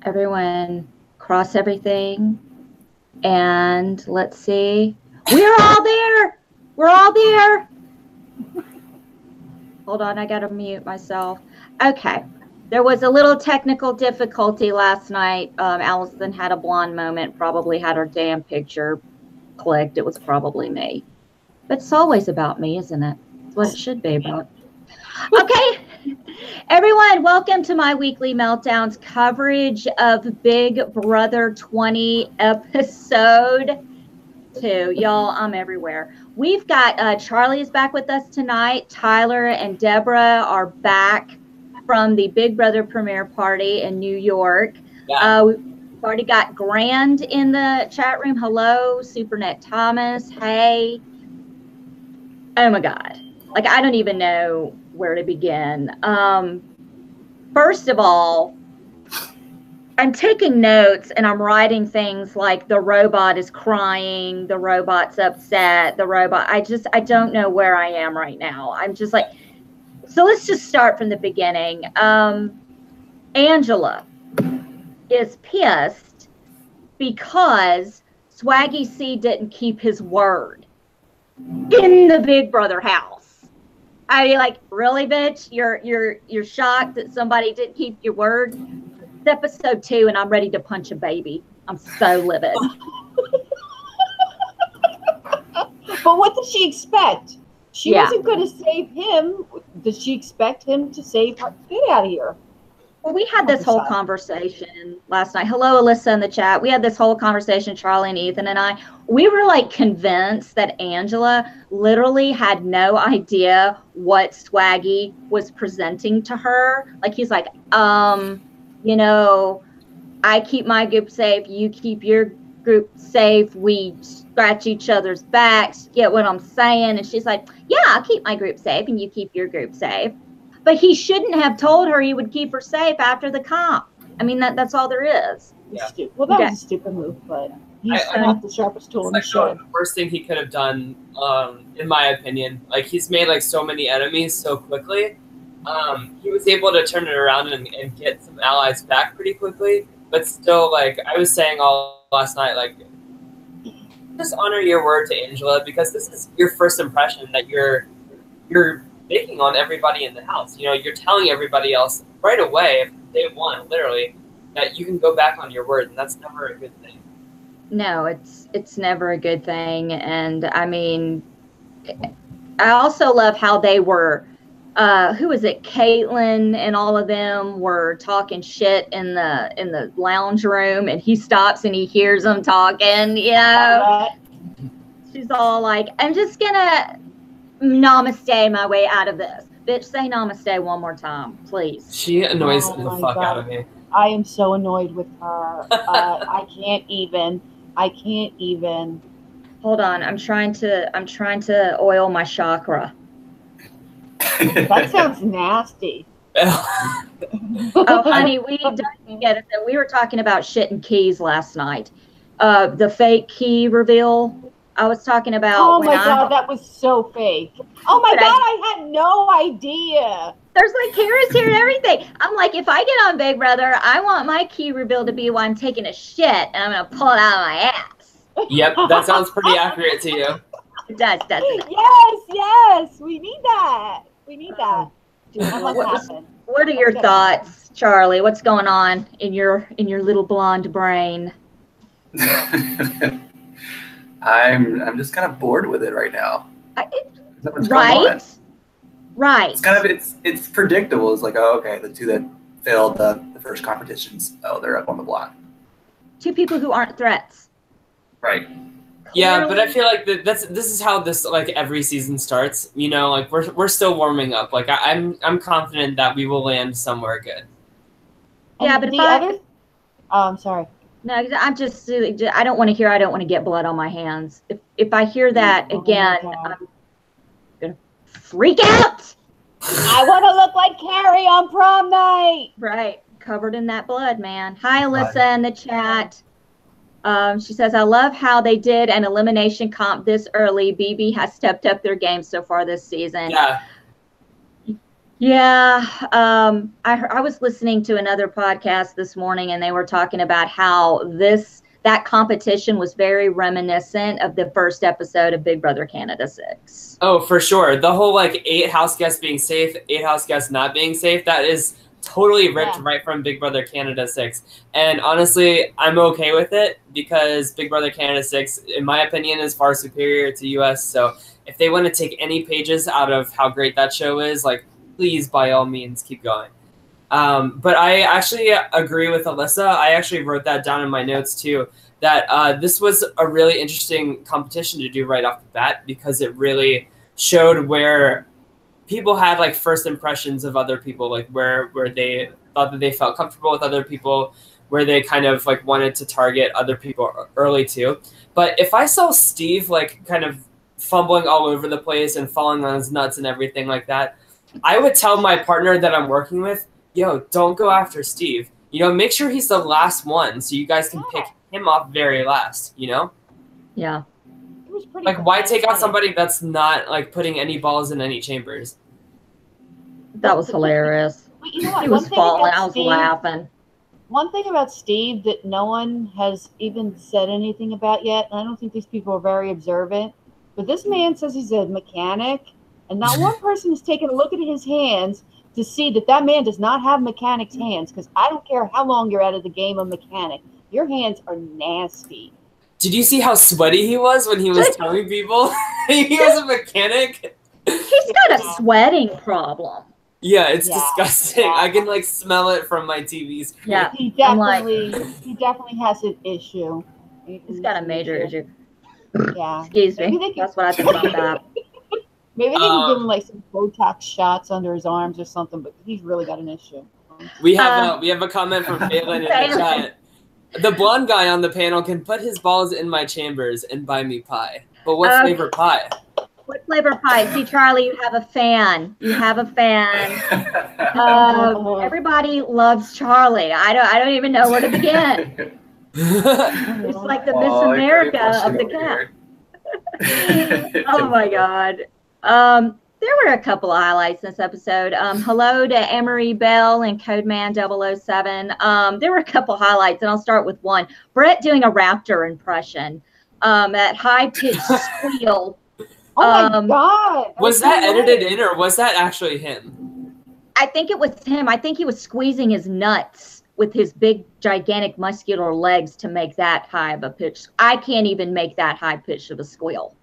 Everyone cross everything. And let's see. We're all there. We're all there. Hold on, I gotta mute myself. Okay. There was a little technical difficulty last night. Allison had a blonde moment, probably had her damn picture clicked. It was probably me. But it's always about me, isn't it? It's what it should be about. Okay. Everyone, welcome to my weekly meltdowns coverage of Big Brother 20 episode 2. Y'all, I'm everywhere. We've got CHARLI is back with us tonight. Tyler and Deborah are back from the Big Brother premiere party in New York. Yeah. We've already got Grand in the chat room. Hello, Supernet Thomas. Hey. Oh my God. Like, I don't even know where to begin. First of all, I'm taking notes and I'm writing things like the robot is crying, the robot's upset, the robot. I don't know where I am right now. I'm just like, so let's just start from the beginning. Angela is pissed because Swaggy C didn't keep his word in the Big Brother house. I mean, like, really, bitch? You're shocked that somebody didn't keep your word? It's episode 2, and I'm ready to punch a baby. I'm so livid. But what did she expect? She wasn't going to save him. Did she expect him to save her? Get out of here. Well, we had this whole conversation last night. Hello, Alyssa in the chat. We had this whole conversation, CHARLI and Ethan and I. We were like convinced that Angela literally had no idea what Swaggy was presenting to her. Like, he's like, you know, I keep my group safe, you keep your group safe, we scratch each other's backs, get what I'm saying? And she's like, yeah, I'll keep my group safe and you keep your group safe. But he shouldn't have told her he would keep her safe after the comp. I mean, that's all there is. Yeah. Well, that was a stupid move, but he's not the sharpest tool in the shed. The worst thing he could have done, in my opinion. Like, he's made like so many enemies so quickly. He was able to turn it around and get some allies back pretty quickly. But still, like I was saying all last night, like, just honor your word to Angela, because this is your first impression that you're making on everybody in the house. You know, you're telling everybody else right away, day one, literally, that you can go back on your word, and that's never a good thing. No, it's never a good thing. And I mean, I also love how they were, who was it? Caitlin and all of them were talking shit in the lounge room, and he stops and he hears them talking, you know. She's all like, I'm just gonna namaste my way out of this. Bitch, say namaste one more time, please. She annoys the fuck out of me. I am so annoyed with her. I can't even. Hold on, I'm trying to oil my chakra. That sounds nasty. Oh, honey, we don't get it. We were talking about shit and keys last night. The fake key reveal. I was talking about. Oh my God, that was so fake. Oh my God, I had no idea. There's like cameras here and everything. I'm like, if I get on Big Brother, I want my key reveal to be while I'm taking a shit and I'm gonna pull it out of my ass. Yep, that sounds pretty accurate to you. It does, doesn't it? Yes, we need that. We need that. What are your thoughts, CHARLI? What's going on in your little blonde brain? I'm just kind of bored with it right now. Right. It's kind of it's predictable. It's like, oh, okay, the two that failed the first competitions, oh, they're up on the block. 2 people who aren't threats. Right. Yeah, but I feel like this is how this, like, every season starts. You know, like we're still warming up. Like I'm confident that we will land somewhere good. Yeah, but I'm sorry. No, I'm just, I don't want to hear, I don't want to get blood on my hands. If I hear that again, I'm going to freak out. I want to look like Carrie on prom night. Right. Covered in that blood, man. Hi, Alyssa in the chat. She says, I love how they did an elimination comp this early. BB has stepped up their game so far this season. Yeah. Yeah, I was listening to another podcast this morning, and they were talking about how that competition was very reminiscent of the first episode of Big Brother Canada 6. Oh, for sure. The whole 8 house guests being safe, 8 house guests not being safe, that is totally ripped right from Big Brother Canada 6. And honestly, I'm okay with it because Big Brother Canada 6, in my opinion, is far superior to US. So if they want to take any pages out of how great that show is, please, by all means, keep going. But I actually agree with Alyssa. I actually wrote that down in my notes too, that this was a really interesting competition to do right off the bat because it really showed where people had first impressions of other people, where they thought that they felt comfortable with other people, where they kind of wanted to target other people early too. But if I saw Steve kind of fumbling all over the place and falling on his nuts and everything like that, I would tell my partner that I'm working with, yo, don't go after Steve. Make sure he's the last one so you guys can pick him off very last, Yeah. It was pretty why take out somebody that's not putting any balls in any chambers? That was hilarious. But you know what? He was falling. I was laughing. One thing about Steve that no one has even said anything about yet, and I don't think these people are very observant, but this man says he's a mechanic, and not one person has taken a look at his hands to see that man does not have mechanic's hands, because I don't care how long you're out of the game of mechanic. Your hands are nasty. Did you see how sweaty he was when he was telling people he was a mechanic? He's got a sweating problem. Yeah, it's disgusting. I can smell it from my TV screen. Yeah, he definitely has an issue. He's got a major issue. Yeah. Excuse me. That's what I think about that. Maybe they can give him some Botox shots under his arms or something, but he's really got an issue. We have a comment from Phelan in the chat. The blonde guy on the panel can put his balls in my chambers and buy me pie. But what flavor pie? What flavor pie? See, Charlie, you have a fan. You have a fan. Everybody loves Charlie. I don't even know where to begin. It's like the Miss America of the cat. Oh my God. There were a couple of highlights in this episode. Hello to Emery Bell and Codeman 007. There were a couple highlights, and I'll start with one. Brett doing a raptor impression. That high-pitched squeal. Oh my God. Was that edited in, or was that actually him? I think it was him. I think he was squeezing his nuts with his big, gigantic, muscular legs to make that high of a pitch. I can't even make that high pitch of a squeal.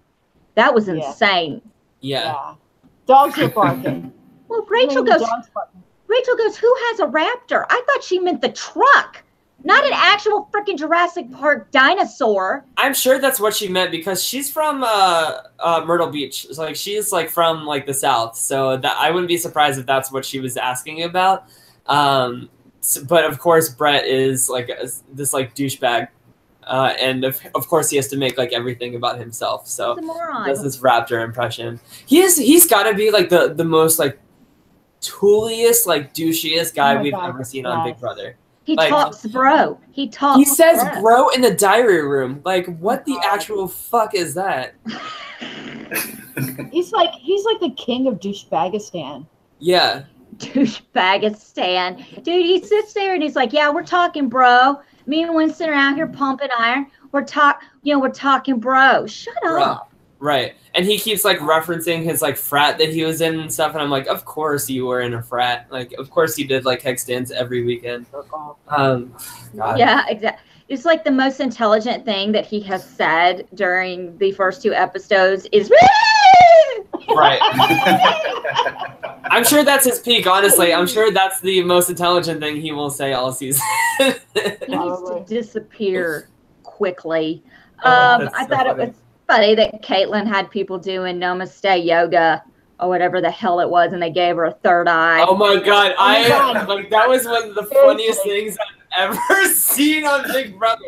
That was insane. Yeah. Dogs are barking. Well, Rachel goes, who has a raptor? I thought she meant the truck, not an actual freaking Jurassic Park dinosaur. I'm sure that's what she meant because she's from Myrtle Beach. It's she's from the South, so that I wouldn't be surprised if that's what she was asking about. But of course, Brett is this douchebag. And of course he has to make everything about himself. So he does this raptor impression. He's got to be the most tooliest, douchiest guy we've ever seen on Big Brother. He talks bro. He says bro in the diary room. What the actual fuck is that? He's the king of douchebagistan. Yeah. Douchebagistan. Dude, he sits there and he's like, yeah, we're talking bro. Me and Winston are out here pumping iron. We're talking bro. Shut up. Right. And he keeps referencing his frat that he was in and stuff. And I'm like, of course you were in a frat. Of course you did hex dance every weekend. God. Yeah, exactly. It's the most intelligent thing that he has said during the first 2 episodes is right. I'm sure that's his peak, honestly. I'm sure that's the most intelligent thing he will say all season. He needs to disappear quickly. I thought it was funny that Caitlin had people doing Namaste yoga or whatever the hell it was, and they gave her a third eye. Oh my God. That was one of the funniest things I've ever seen on Big Brother.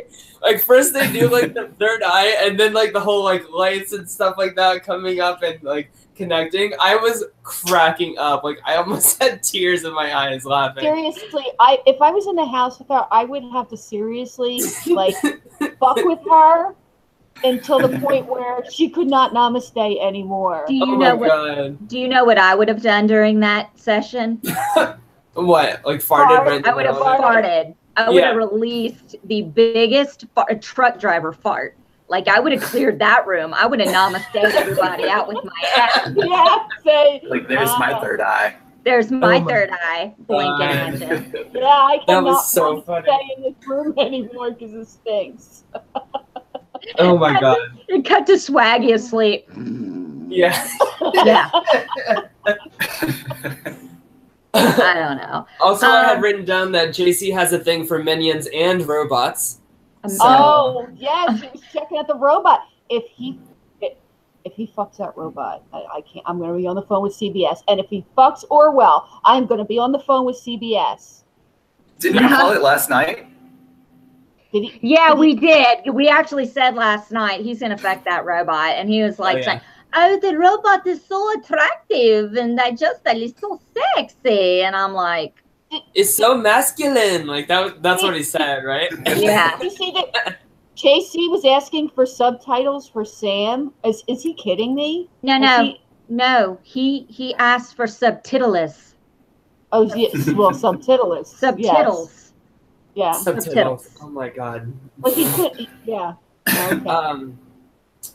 First they do the third eye, and then the whole lights and stuff like that coming up and connecting. I was cracking up. I almost had tears in my eyes laughing. Seriously, if I was in the house with her, I would have to seriously fuck with her until the point where she could not namaste anymore. Do you Oh know my God. Do you know what I would have done during that session? What? Like farted right in the I would have middle of it? farted. I would have released the biggest truck driver fart. Like, I would have cleared that room. I would have namaste'd everybody out with my ass. Yeah, say, Like, there's my third eye. There's my my third eye blinking at you. yeah, I That cannot was so funny. stay in this room anymore because it stinks. Oh my God. It cut to Swaggy asleep. Yeah. Yeah. I don't know. Also, I had written down that JC has a thing for minions and robots. So- Oh, yes, he was checking out the robot. If he fucks that robot, I can't. I'm going to be on the phone with CBS. And if he fucks Orwell, I'm going to be on the phone with CBS. Didn't you call it last night? Did he? Yeah, we did. We actually said last night he's going to fuck that robot. And he was like, saying, oh, the robot is so attractive and that is so sexy. And I'm like, It's so masculine. Like that's what he said, right? yeah. You see that JC was asking for subtitles for Sam? Is he kidding me? No. He asked for subtitles. Oh, yes. Well, subtitles. Subtitles. Yes. Yeah. Subtitles. Oh my God. But he could. Yeah. Okay.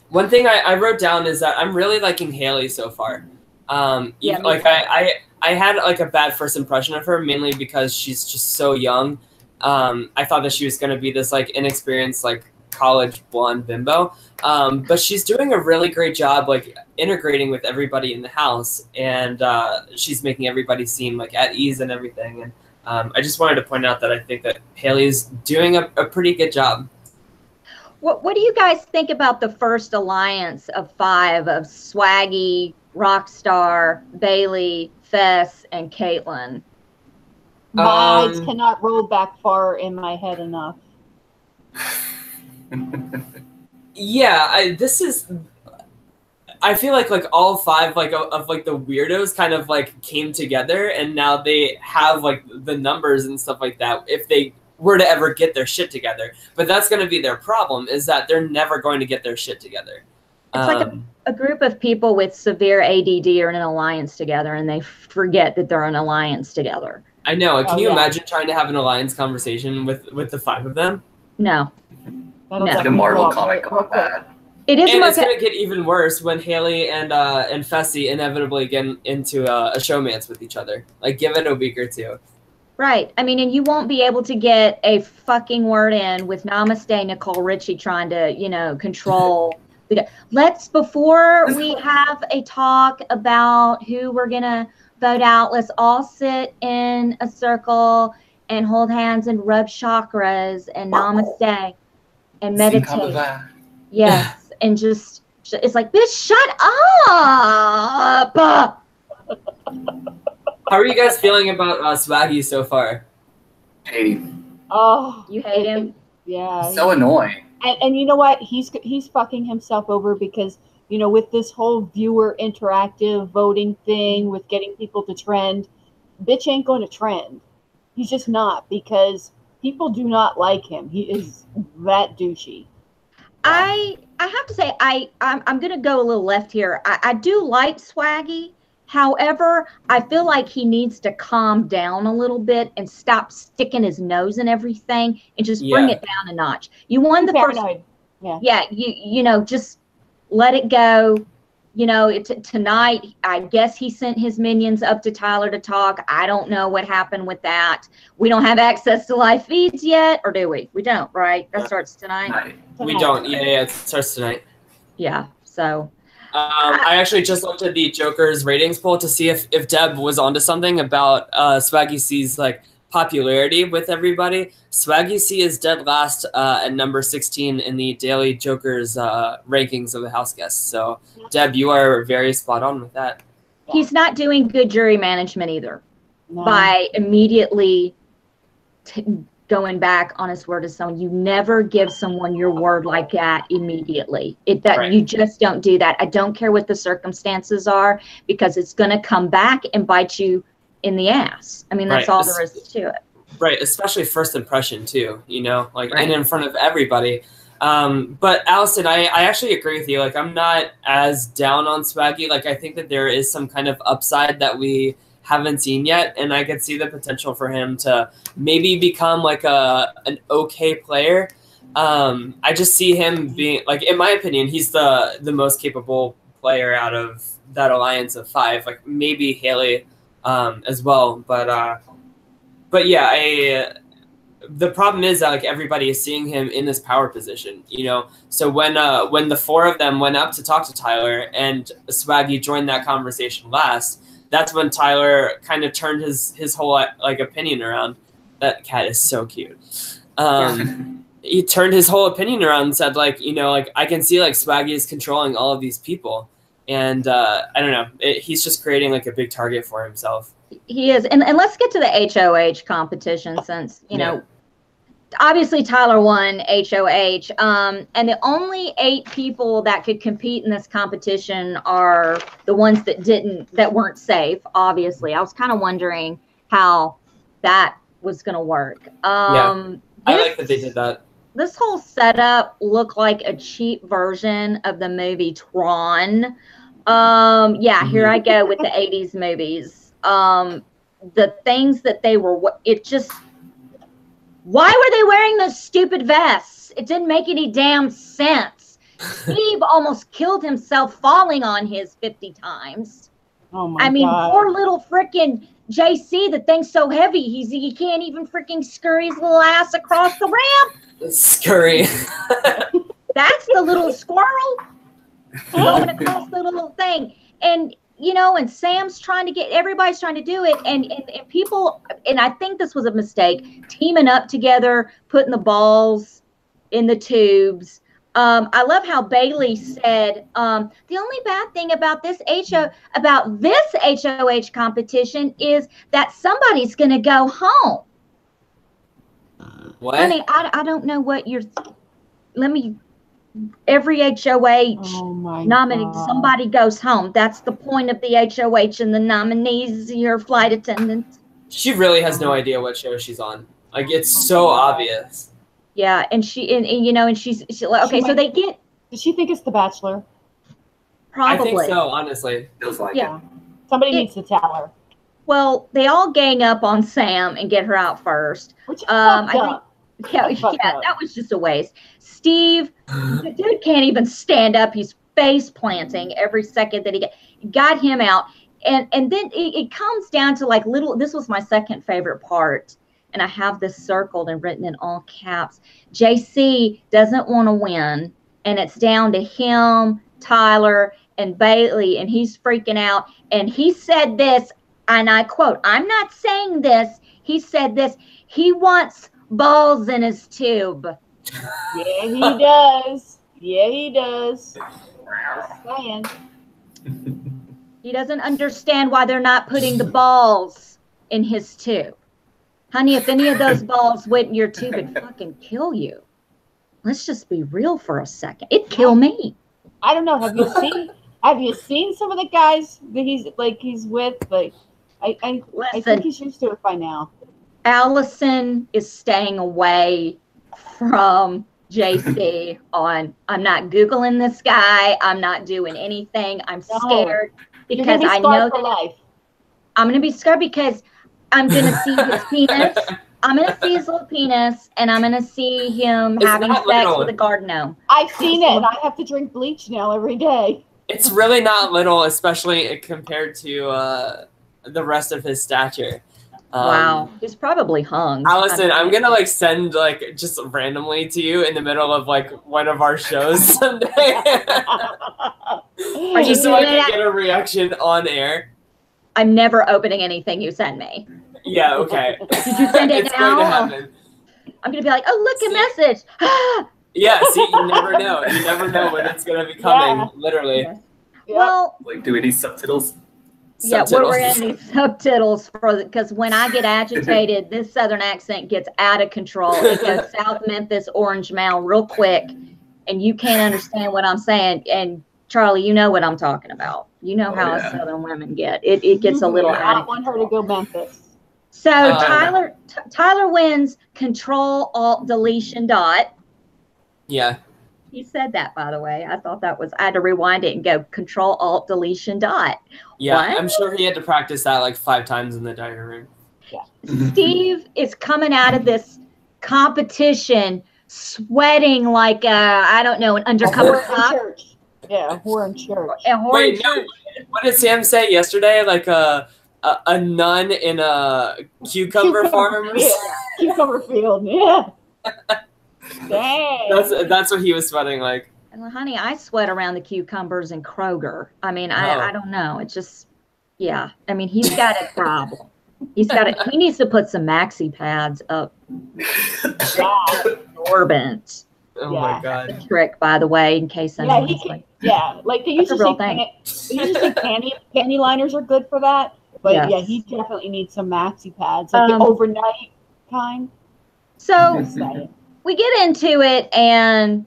One thing I wrote down is that I'm really liking Haley so far. Yeah, Like I had like a bad first impression of her, mainly because she's just so young. I thought that she was going to be this like inexperienced like college blonde bimbo, but she's doing a really great job like integrating with everybody in the house, and she's making everybody seem like at ease and everything. And I just wanted to point out that I think that Haley's doing a pretty good job. What do you guys think about the first alliance of 5 of Swaggy, Rockstar, Bailey, Fess, and Caitlyn? My eyes cannot roll back far in my head enough. Yeah, I feel like all 5 like of like the weirdos kind of like came together, and now they have like the numbers and stuff like that if they were to ever get their shit together. But that's going to be their problem, is that they're never going to get their shit together. It's like a group of people with severe ADD are in an alliance together, and they forget that they're in an alliance together. I know. Can you imagine trying to have an alliance conversation with the 5 of them? No. No. Like a Marvel comic on that. It is, and it's going to get even worse when Haley and Fessy inevitably get into a showmance with each other. Like, give it a week or 2. Right. I mean, and you won't be able to get a fucking word in with Namaste Nicole Richie trying to, control. Before we have a talk about who we're going to vote out, let's all sit in a circle and hold hands and rub chakras and namaste and meditate. Yes. And just, it's like, bitch, shut up. How are you guys feeling about Swaggy so far? Hate him. Oh, You hate him? Yeah. So annoying. And you know what? He's fucking himself over because, with this whole viewer interactive voting thing, with getting people to trend, bitch ain't going to trend. He's just not, because people do not like him. He is that douchey. I have to say, I'm going to go a little left here. I do like Swaggy. However, I feel like he needs to calm down a little bit and stop sticking his nose in everything and just bring it down a notch. You won the first. Yeah, just let it go. Tonight, I guess he sent his minions up to Tyler to talk. I don't know what happened with that. We don't have access to live feeds yet, or do we? We don't, right? That starts tonight. We don't. Yeah, it starts tonight. Yeah, so. I actually just looked at the Joker's ratings poll to see if Deb was onto something about Swaggy C's like popularity with everybody. Swaggy C is dead last at number 16 in the Daily Joker's rankings of the house guests. So, Deb, you are very spot on with that. He's not doing good jury management either by immediately going back on his word to someone. You never give someone your word like that immediately. You just don't do that. I don't care what the circumstances are, because it's going to come back and bite you in the ass. I mean, that's all there is to it. Right, especially first impression too, and in front of everybody. But Allison, I actually agree with you. Like, I'm not as down on Swaggy. Like, I think that there is some kind of upside that we haven't seen yet, and I could see the potential for him to maybe become like an okay player. I just see him being, like, in my opinion, he's the most capable player out of that alliance of 5. Like, maybe Haley as well, but yeah, the problem is that, like, everybody is seeing him in this power position, you know. So when the 4 of them went up to talk to Tyler and Swaggy joined that conversation last, that's when Tyler kind of turned his whole, like, opinion around. That cat is so cute. He turned his whole opinion around and said, like, you know, like, I can see, like, Swaggy is controlling all of these people, and I don't know, he's just creating, like, a big target for himself. He is, and let's get to the HOH competition, since, you know, obviously Tyler won HOH, and the only 8 people that could compete in this competition are the ones that weren't safe. Obviously, I was kind of wondering how that was going to work. I like that they did that. This whole setup looked like a cheap version of the movie Tron. Here I go with the 80s movies. The things that they were, why were they wearing those stupid vests? It didn't make any damn sense. Steve almost killed himself falling on his 50 times. Oh my God. Poor little frickin' JC, the thing's so heavy, he can't even frickin' scurry his little ass across the ramp. Scurry. That's the little squirrel going across the little thing. And, you know, and Sam's everybody's trying to do it. And people, and I think this was a mistake, teaming up together, putting the balls in the tubes. I love how Bailey said, the only bad thing about this HOH competition is that somebody's going to go home. What? Honey, I don't know what every HOH nominee, somebody goes home. That's the point of the HOH, and the nominees, your flight attendants. She really has no idea what show she's on. Like, it's so obvious. Yeah, and she's like, okay, so they get. Does she think it's The Bachelor? Probably. I think so, honestly. Feels like it. Somebody needs to tell her. Well, they all gang up on Sam and get her out first. Which is that was just a waste. Steve, the dude can't even stand up. He's face planting every second that he got him out. And then it comes down to, like, this was my second favorite part. And I have this circled and written in all caps. JC doesn't want to win. And it's down to him, Tyler, and Bailey. And he's freaking out. And he said this, and I quote, I'm not saying this. He said this. He wants balls in his tube. Yeah, he does. Yeah, he does. Just saying. He doesn't understand why they're not putting the balls in his tube. Honey, if any of those balls went in your tube, it'd fucking kill you. Let's just be real for a second. It'd kill me. I don't know. Have you seen some of the guys that he's with? Like, I think he's used to it by now. Allison is staying away from JC on, I'm not Googling this guy. I'm not doing anything. I'm scared because I know that I'm going to be scared because I'm going to see his penis. I'm going to see his little penis, and I'm going to see him having sex with a garden gnome. I've seen it, and I have to drink bleach now every day. It's really not little, especially compared to the rest of his stature. Wow, he's probably hung. Allison, I'm gonna, like, send, like, just randomly to you in the middle of, like, one of our shows someday. Just so I can get a reaction on air. I'm never opening anything you send me. Yeah, okay. Did you send it it's now? Going to happen. I'm gonna be like, oh, look, a message. Yeah, see, you never know. You never know when it's gonna be coming. Literally. Yeah. Well, like, do we need subtitles? Yeah, we're going to need subtitles because when I get agitated, this Southern accent gets out of control. It goes South Memphis, Orange Mound real quick, and you can't understand what I'm saying. And Charlie, you know what I'm talking about. You know how us Southern women get. It gets a little out of control. I want her to go Memphis. So Tyler wins Control Alt Deletion Dot. Yeah. He said that, by the way. I thought that was, I had to rewind it and go Control Alt Deletion Dot. Yeah, What? I'm sure he had to practice that like 5 times in the diary room. Yeah. Steve is coming out of this competition sweating like, I don't know, an undercover cop. Church. Yeah, we're in church. Wait, no, what did Sam say yesterday? Like a nun in a cucumber farm? Yeah, cucumber field, yeah. Dang. That's what he was sweating like. Well, honey, I sweat around the cucumbers in Kroger. I mean, I don't know. It's just, yeah. I mean, he's got a problem. He needs to put some maxi pads up. Absorbent. Oh my God. That's a trick, by the way, in case anyone's like. Yeah, like they used to say panty liners are good for that. But Yes. yeah, he definitely needs some maxi pads, like the overnight kind. So we get into it, and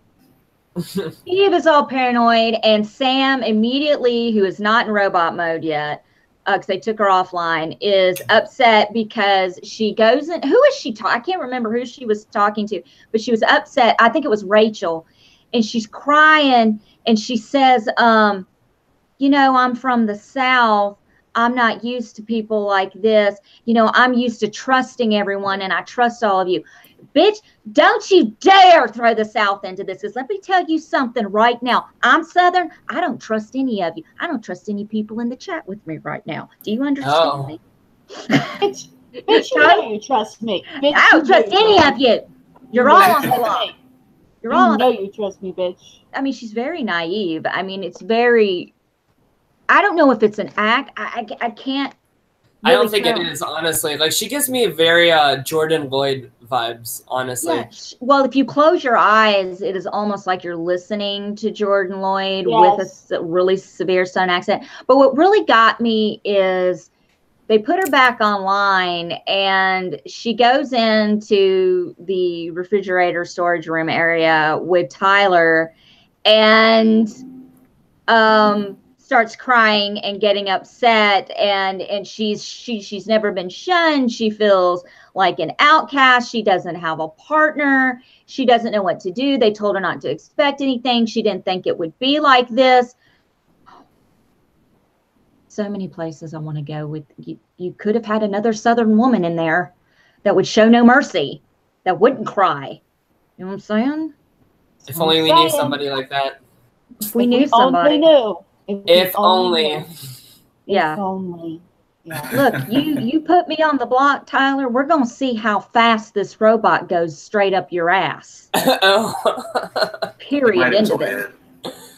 Steve is all paranoid, and Sam immediately, who is not in robot mode yet, because they took her offline, is upset because she goes in. Who is she talking? I can't remember who she was talking to, but she was upset. I think it was Rachel, and she's crying, and she says, you know, I'm from the South. I'm not used to people like this. You know, I'm used to trusting everyone, and I trust all of you. Bitch, don't you dare throw the South into this. Because let me tell you something right now. I'm Southern. I don't trust any of you. I don't trust any people in the chat with me right now. Do you understand me? Bitch, you know you trust me. Bitch, I don't trust any of you. You're all on the block. You're all on the block. You trust me, bitch. I mean, she's very naive. I mean, it's very... I don't know if it's an act. I can't... I don't think it is, honestly. Like, she gives me very Jordan Lloyd vibes, honestly. Yeah. Well, if you close your eyes, it is almost like you're listening to Jordan Lloyd with a really severe Southern accent. But what really got me is they put her back online, and she goes into the refrigerator storage room area with Tyler, and starts crying and getting upset, and she's never been shunned. She feels like an outcast. She doesn't have a partner. She doesn't know what to do. They told her not to expect anything. She didn't think it would be like this. So many places I want to go with you. You could have had another Southern woman in there that would show no mercy, that wouldn't cry. You know what I'm saying? If only we knew somebody like that. If we knew somebody. If only. Yeah. If only. Yeah. Look, you put me on the block, Tyler. We're gonna see how fast this robot goes straight up your ass. Period. Into this.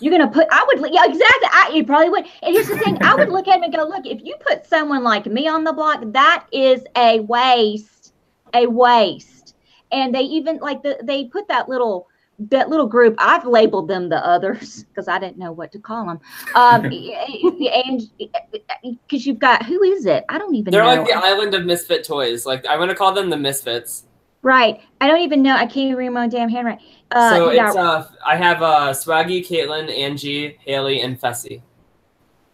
You're gonna put. I would. Yeah, exactly. You probably would. And here's the thing. I would look at him and go, look. If you put someone like me on the block, that is a waste. A waste. And they even they put that little group. I've labeled them the others because I didn't know what to call them. And because you've got, who is it? I don't even know. They're like the island of misfit toys. Like, I'm gonna call them the misfits. Right. I don't even know. I can't even read my damn handwriting. So it's I have Swaggy, Caitlin, Angie, Haley, and Fessy.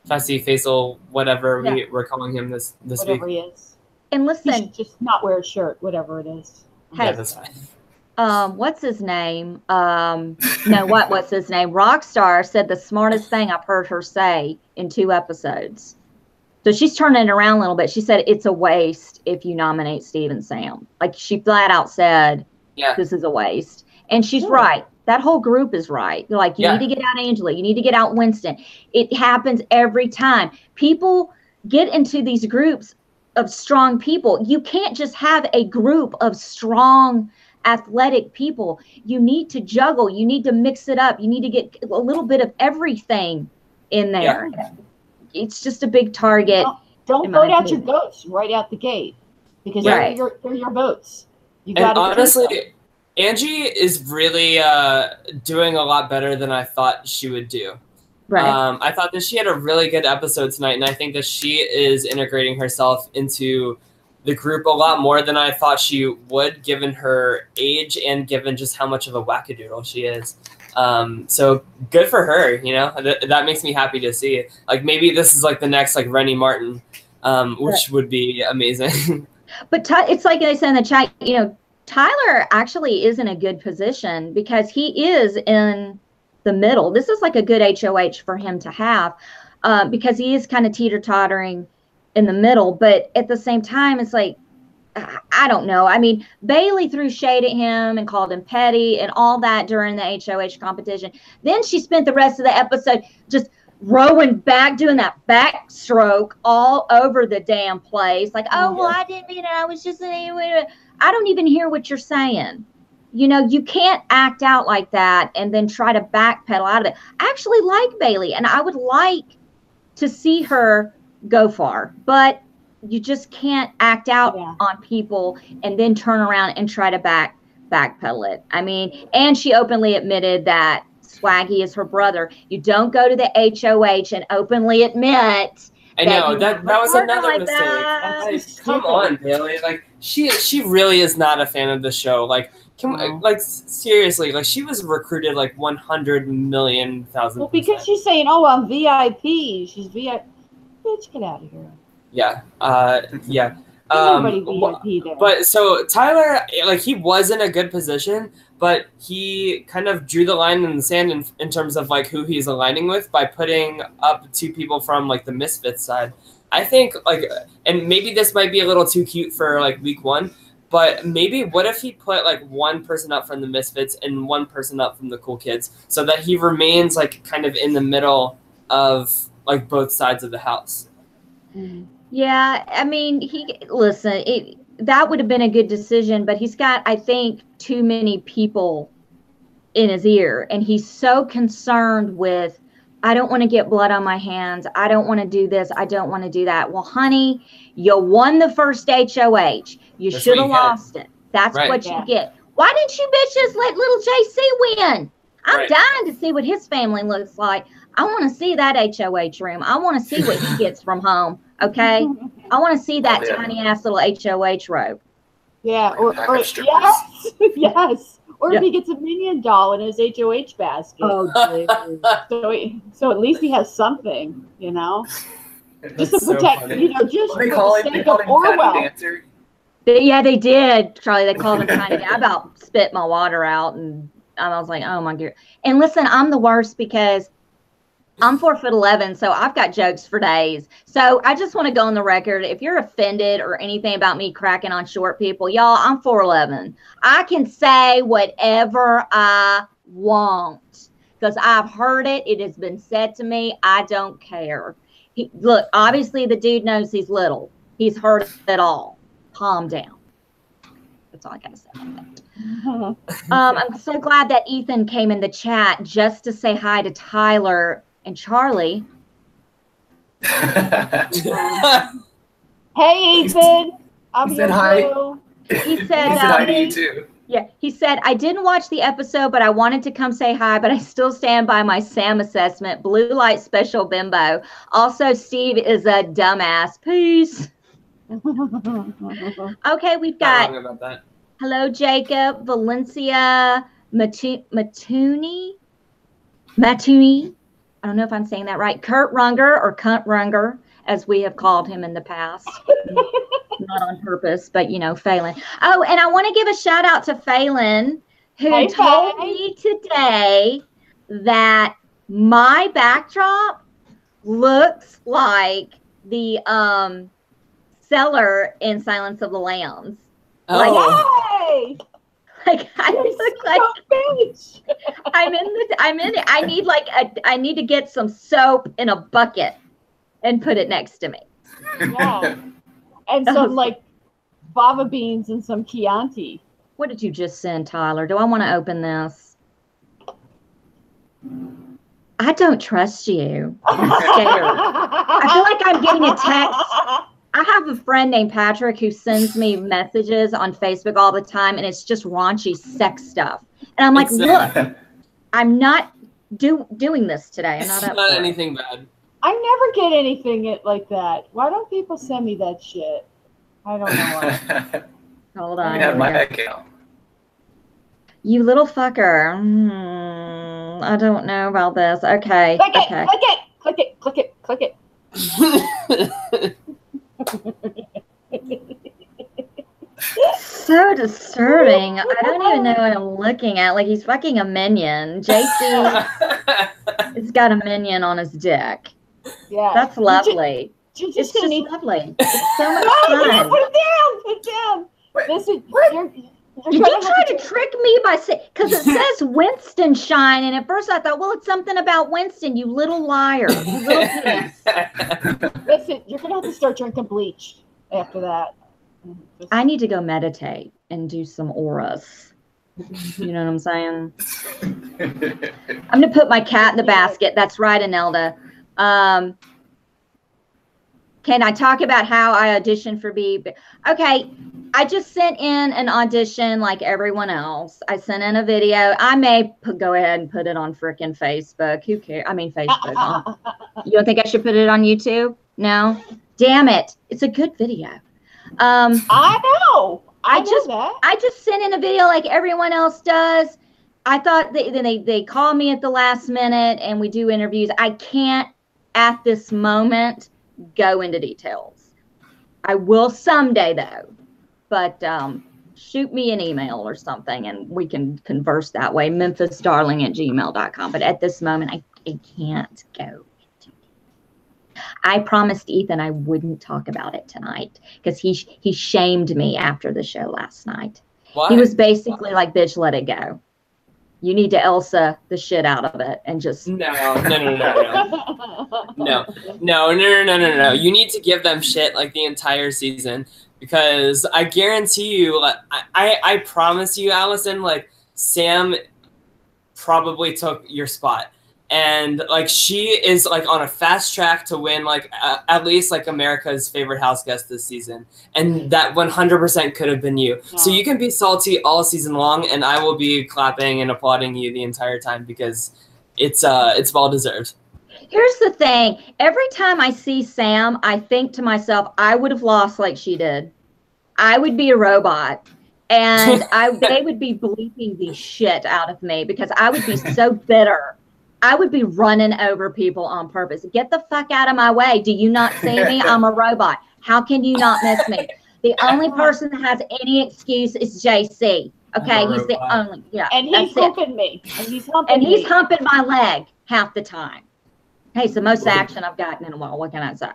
Fessy, Faisal, whatever we're calling him this whatever week. He is. And listen, he should just not wear a shirt, whatever it is. Hey, yeah, that's fine. What's his name? What's his name? Rockstar said the smartest thing I've heard her say in 2 episodes. So she's turning it around a little bit. She said it's a waste if you nominate Steve and Sam. Like, she flat out said, this is a waste. And she's right. That whole group is right. They're like, you need to get out Angela. You need to get out Winston. It happens every time. People get into these groups of strong people. You can't just have a group of strong athletic people. You need to juggle. You need to mix it up. You need to get a little bit of everything in there. Yeah. It's just a big target. Don't vote out your goats right out the gate, because they're your votes. You got to honestly, Angie is really doing a lot better than I thought she would do. Right. I thought that she had a really good episode tonight, and I think that she is integrating herself into the group a lot more than I thought she would, given her age and given just how much of a wackadoodle she is. So good for her, you know. That makes me happy to see. Like, maybe this is like the next like Rennie Martin, which would be amazing. But it's like they said in the chat, you know, Tyler actually is in a good position because he is in the middle. This is like a good HOH for him to have because he is kind of teeter-tottering in the middle. But at the same time, it's like, I don't know. I mean, Bailey threw shade at him and called him petty and all that during the HOH competition. Then she spent the rest of the episode just rowing back, doing that backstroke all over the damn place. Like, oh, well, I didn't mean it. I was just, I don't even hear what you're saying. You know, you can't act out like that and then try to backpedal out of it. I actually like Bailey, and I would like to see her go far, but you just can't act out on people and then turn around and try to backpedal it. I mean, and she openly admitted that Swaggy is her brother. You don't go to the HOH and openly admit. I know that was another mistake. Come on, Bailey. Like she really is not a fan of the show. Like, seriously, like she was recruited like 100 million thousand. Well, because she's saying, "Oh, I'm VIP." She's VIP. Bitch, get out of here. Yeah. Yeah. Nobody VIP there. But so Tyler, like he was in a good position, but he kind of drew the line in the sand in terms of like who he's aligning with by putting up 2 people from like the Misfits side. I think like, and maybe this might be a little too cute for like week 1, but maybe what if he put like 1 person up from the Misfits and 1 person up from the Cool Kids so that he remains like kind of in the middle of like both sides of the house. Yeah, I mean, that would have been a good decision, but he's got, I think, too many people in his ear, and he's so concerned with, I don't want to get blood on my hands. I don't want to do this. I don't want to do that. Well, honey, you won the first HOH. You should have lost it. That's what you get. Why didn't you bitches let little JC win? I'm dying to see what his family looks like. I want to see that HOH room. I want to see what he gets from home. Okay, I want to see that tiny ass little HOH robe. Yeah, or yes, or if he gets a Minion doll in his HOH basket. Oh, so at least he has something, you know, just to protect, you know, just for the sake of Orwell. Yeah, they did, Charlie. They called him tiny. I about spit my water out, and I was like, oh my god. And listen, I'm the worst because I'm 4'11", so I've got jokes for days. So I just want to go on the record. If you're offended or anything about me cracking on short people, y'all, I'm 4'11". I can say whatever I want because I've heard it. It has been said to me. I don't care. Look, obviously the dude knows he's little. He's heard it all. Calm down. That's all I got to say about that. I'm so glad that Ethan came in the chat just to say hi to Tyler and Charlie. Hey, Ethan. I'm here too. He said hi to you too. Yeah, he said, I didn't watch the episode, but I wanted to come say hi, but I still stand by my Sam assessment. Blue light special bimbo. Also, Steve is a dumbass. Peace. Okay, we've got hello, Jacob, Valencia, Matuni. I don't know if I'm saying that right. Kurt Runger or Cunt Runger, as we have called him in the past. Not on purpose, but, you know, Phelan. Oh, and I want to give a shout out to Phelan, who told me today that my backdrop looks like the cellar in Silence of the Lambs. Oh. Like I look like I'm in it. I need to get some soap in a bucket and put it next to me. Yeah. And some like fava beans and some Chianti. What did you just send, Tyler? Do I want to open this? I don't trust you. I'm scared. I feel like I'm getting a text. I have a friend named Patrick who sends me messages on Facebook all the time, and it's just raunchy sex stuff. And I'm like, look, I'm not doing this today. I'm not up not for anything bad. I never get anything like that. Why don't people send me that shit? I don't know why. Hold on. I have my account. You little fucker. I don't know about this. Okay. Click it, okay. click it, click it, click it, click it. so disturbing. I don't even know what I'm looking at. Like he's fucking a minion. JC has got a minion on his dick. Yeah. That's lovely. You're It's just lovely. It's so much No, fun. put it down. Put it down. Wait, Listen, Did you try to trick me by saying, because it says Winston Shine, and at first I thought, well, it's something about Winston, you little liar. You little piece. Listen, you're going to have to start drinking bleach after that. I need to go meditate and do some auras. You know what I'm saying? I'm going to put my cat in the basket. That's right, Anelda. Can I talk about how I auditioned for BB? Okay, I just sent in an audition like everyone else. I sent in a video. I may go ahead and put it on frickin' Facebook. Who cares? I mean, Facebook. You don't think I should put it on YouTube? No? Damn it. It's a good video. I know. I just sent in a video like everyone else does. I thought they call me at the last minute and we do interviews. I can't at this moment go into details. I will someday though, but shoot me an email or something and we can converse that way. memphisdarling@gmail.com. But at this moment, I can't go into it. I promised Ethan I wouldn't talk about it tonight because he shamed me after the show last night. Why? He was basically like, bitch, let it go. You need to Elsa the shit out of it and just No. You need to give them shit like the entire season because I guarantee you, like, I promise you, Allison, like Sam probably took your spot. And like she is like on a fast track to win like at least like America's favorite house guest this season, and that 100% could have been you. Yeah. So you can be salty all season long, and I will be clapping and applauding you the entire time because it's well deserved. Here's the thing: every time I see Sam, I think to myself, I would have lost like she did. I would be a robot. And they would be bleeping the shit out of me because I would be so bitter. I would be running over people on purpose. Get the fuck out of my way. Do you not see me? I'm a robot. How can you not miss me? The only person that has any excuse is JC. Okay, he's the only. Yeah, and he's humping me. And he's humping my leg half the time. Hey, it's the most action I've gotten in a while. What can I say?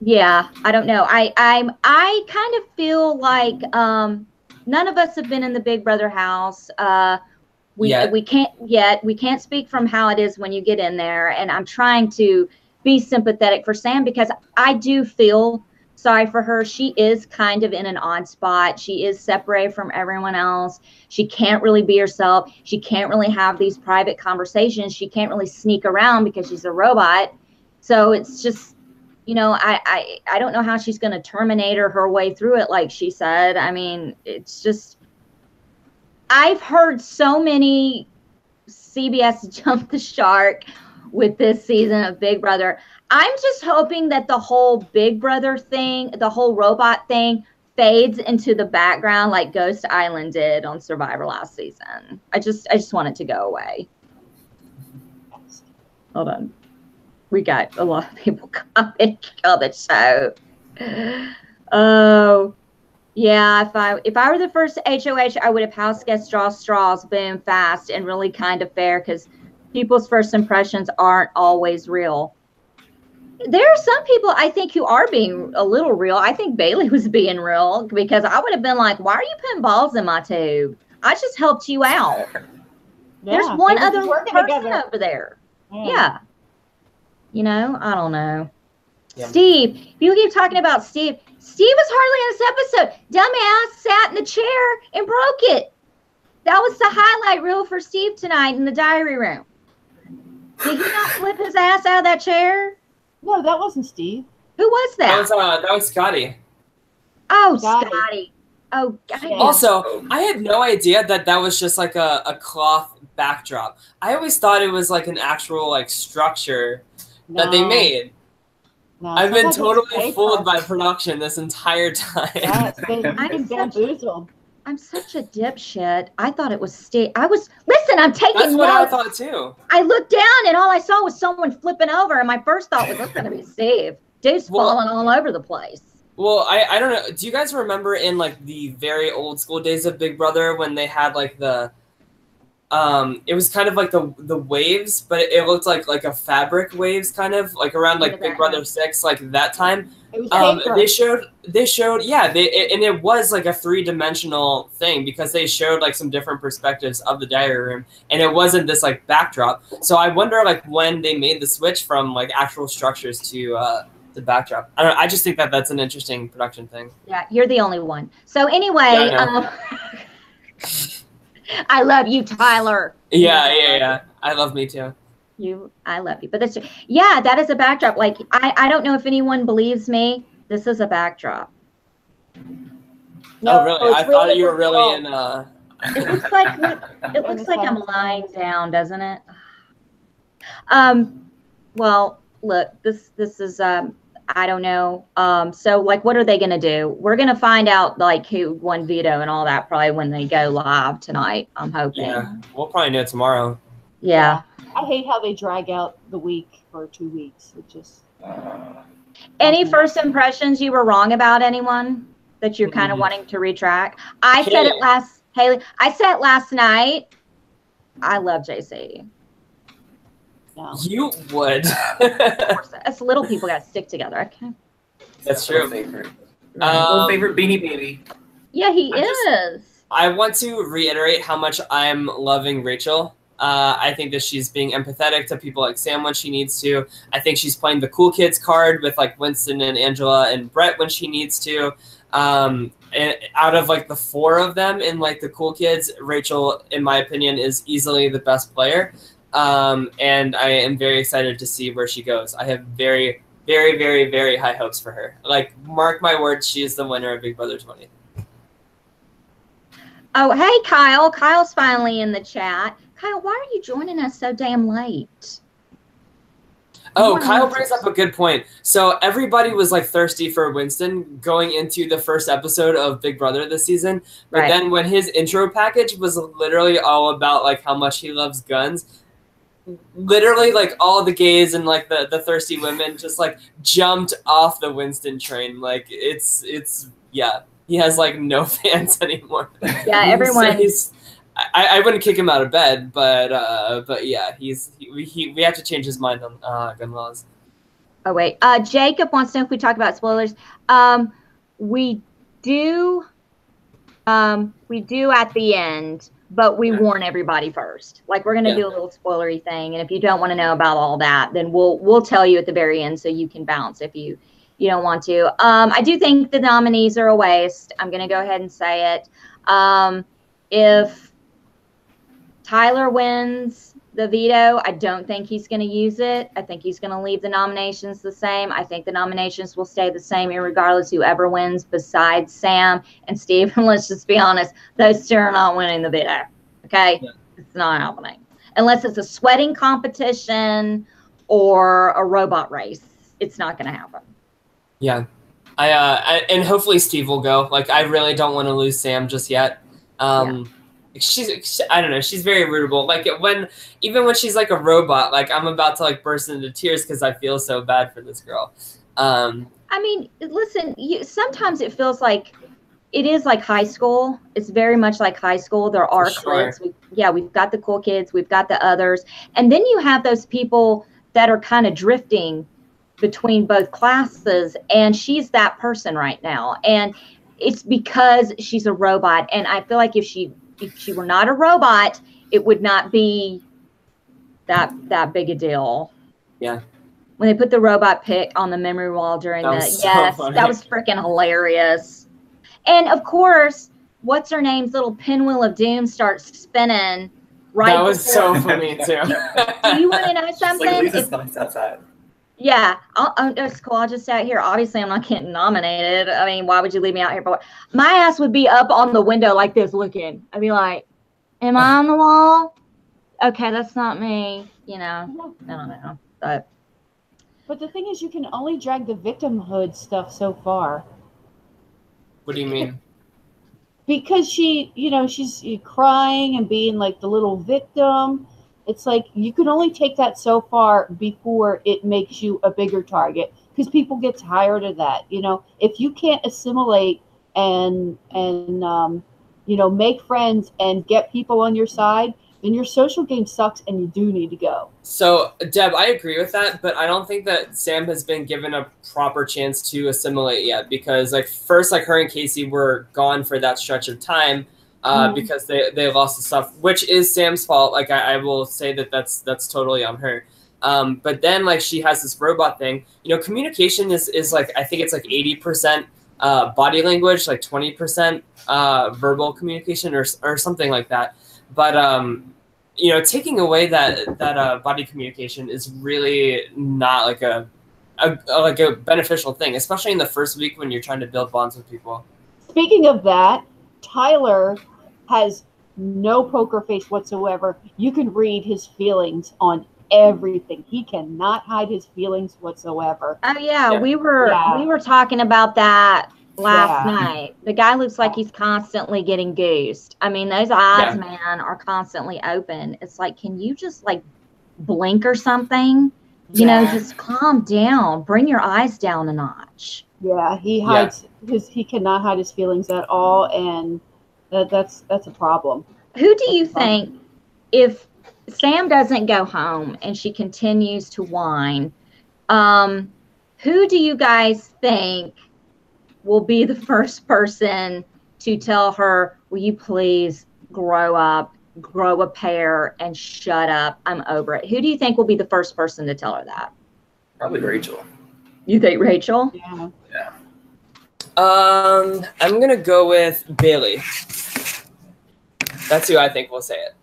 Yeah, I don't know. I kind of feel like none of us have been in the Big Brother house. We can't speak from how it is when you get in there, and I'm trying to be sympathetic for Sam because I do feel sorry for her. She is kind of in an odd spot. She is separated from everyone else. She can't really be herself. She can't really have these private conversations. She can't really sneak around because she's a robot. So it's just, you know, I don't know how she's going to terminate her way through it, like she said. I mean, it's just, I've heard so many CBS jump the shark with this season of Big Brother. I'm just hoping that the whole Big Brother thing, the whole robot thing, fades into the background like Ghost Island did on Survivor last season. I just want it to go away. Hold on. We got a lot of people coming on the show. Oh. Yeah, if I were the first HOH, I would have house guest draw straws, boom, fast, and really kind of fair because people's first impressions aren't always real. There are some people I think who are being a little real. I think Bailey was being real because I would have been like, why are you putting balls in my tube? I just helped you out. Yeah, there's one other person over there. Yeah. You know, I don't know. Yeah. Steve, people keep talking about Steve. Steve was hardly in this episode. Dumbass sat in the chair and broke it. That was the highlight reel for Steve tonight in the diary room. Did he not flip his ass out of that chair? No, that wasn't Steve. Who was that? That was Scotty. Oh, Scotty. Oh, God. Also, I had no idea that was just like a cloth backdrop. I always thought it was like an actual like structure that they made. No, I've been totally fooled by production this entire time. Yeah, I'm bamboozled. I'm such a dipshit. I thought it was Steve. Listen, I'm taking That's notes. what I thought too. I looked down and all I saw was someone flipping over, and my first thought was, that's going to be Steve. Dude's falling all over the place. Well, I don't know. Do you guys remember in like the very old school days of Big Brother when they had like the it was kind of like the waves, but it looked like a fabric waves kind of like around like Big Brother 6, like that time. It was paper. They showed and it was like a 3-dimensional thing because they showed like some different perspectives of the diary room, and it wasn't this like backdrop. So I wonder like when they made the switch from like actual structures to the backdrop. I don't know, I just think that that's an interesting production thing. Yeah, you're the only one. So anyway, I love you, Tyler. Yeah. I love me too. I love you. But that's that is a backdrop. Like I don't know if anyone believes me. This is a backdrop. No, really? I thought you were really in It looks like I'm lying down, doesn't it? Well, look, this is I don't know. So like what are they gonna do? We're gonna find out like who won veto and all that probably when they go live tonight, I'm hoping. Yeah, we'll probably know tomorrow. Yeah. I hate how they drag out the week for 2 weeks. It just Any first impressions you were wrong about anyone that you're kind of wanting to retract? I said it last night. I love JC. no. You would. Us little people got to stick together. Okay. That's true. Favorite Beanie Baby. Yeah, he is. I want to reiterate how much I'm loving Rachel. I think that she's being empathetic to people like Sam when she needs to. I think she's playing the cool kids card with like Winston and Angela and Brett when she needs to. And out of like the 4 of them in like the cool kids, Rachel, in my opinion, is easily the best player. And I am very excited to see where she goes. I have very, very, very, very high hopes for her. Like, mark my words, she is the winner of Big Brother 20. Oh, hey, Kyle. Kyle's finally in the chat. Kyle, why are you joining us so damn late? Oh, Kyle brings up a good point. So everybody was like thirsty for Winston going into the first episode of Big Brother this season. But then when his intro package was literally all about like how much he loves guns, literally like all the gays and like the thirsty women just like jumped off the Winston train. Like it's he has like no fans anymore. Yeah, everyone. I wouldn't kick him out of bed, but yeah, we have to change his mind on gun laws. Oh wait, Jacob wants to know if we talk about spoilers. We do at the end, but we warn everybody first. Like we're gonna do a little spoilery thing, and if you don't want to know about all that, then we'll tell you at the very end so you can bounce if you don't want to. I do think the nominees are a waste. I'm gonna go ahead and say it. If Tyler wins the veto, I don't think he's going to use it. I think he's going to leave the nominations the same. I think the nominations will stay the same regardless whoever wins besides Sam and Steve. And let's just be honest, those 2 are not winning the veto. Okay? Yeah. It's not happening. Unless it's a sweating competition or a robot race. It's not going to happen. Yeah. I and hopefully Steve will go. Like, I really don't want to lose Sam just yet. She's I don't know, she's very rootable. Like even when she's like a robot, like I'm about to like burst into tears because I feel so bad for this girl. I mean, listen, sometimes it feels like it is like high school. It's very much like high school. There are cliques. We've got the cool kids, we've got the others, and then you have those people that are kind of drifting between both classes, and she's that person right now. And it's because she's a robot, and I feel like if she were not a robot, it would not be that big a deal. Yeah. When they put the robot pic on the memory wall during that was freaking hilarious. And of course, what's her name's little pinwheel of doom starts spinning. Right. That was so funny too. Do you want to know something? Like outside. Yeah, it's cool. I'll just stay out here. Obviously, I'm not getting nominated. I mean, why would you leave me out here? But my ass would be up on the window like this looking. I'd be like, am I on the wall? Okay, that's not me. You know, I don't know. But the thing is, you can only drag the victimhood stuff so far. What do you mean? Because she's crying and being like the little victim. It's like you can only take that so far before it makes you a bigger target, because people get tired of that. You know, if you can't assimilate and you know, make friends and get people on your side, then your social game sucks and you do need to go. So, Deb, I agree with that, but I don't think that Sam has been given a proper chance to assimilate yet, because like first, like her and Casey were gone for that stretch of time because they lost the stuff, which is Sam's fault. Like I will say that's totally on her. But then like she has this robot thing. You know, communication is like, I think it's like 80% body language, like 20% verbal communication or something like that. But you know, taking away that body communication is really not like a beneficial thing, especially in the first week when you're trying to build bonds with people. Speaking of that, Tyler has no poker face whatsoever. You can read his feelings on everything. He cannot hide his feelings whatsoever. Oh yeah, we were talking about that last night. The guy looks like he's constantly getting goosed. I mean, those eyes, man, are constantly open. It's like, can you just like blink or something? You know, just calm down. Bring your eyes down a notch. Yeah, he hides he cannot hide his feelings at all, and that's a problem. Who do you think, if Sam doesn't go home and she continues to whine, who do you guys think will be the first person to tell her, will you please grow up, grow a pair, and shut up? I'm over it. Who do you think will be the first person to tell her that? Probably Rachel. You think Rachel? Yeah. Yeah. I'm gonna go with Bailey. That's who I think will say it.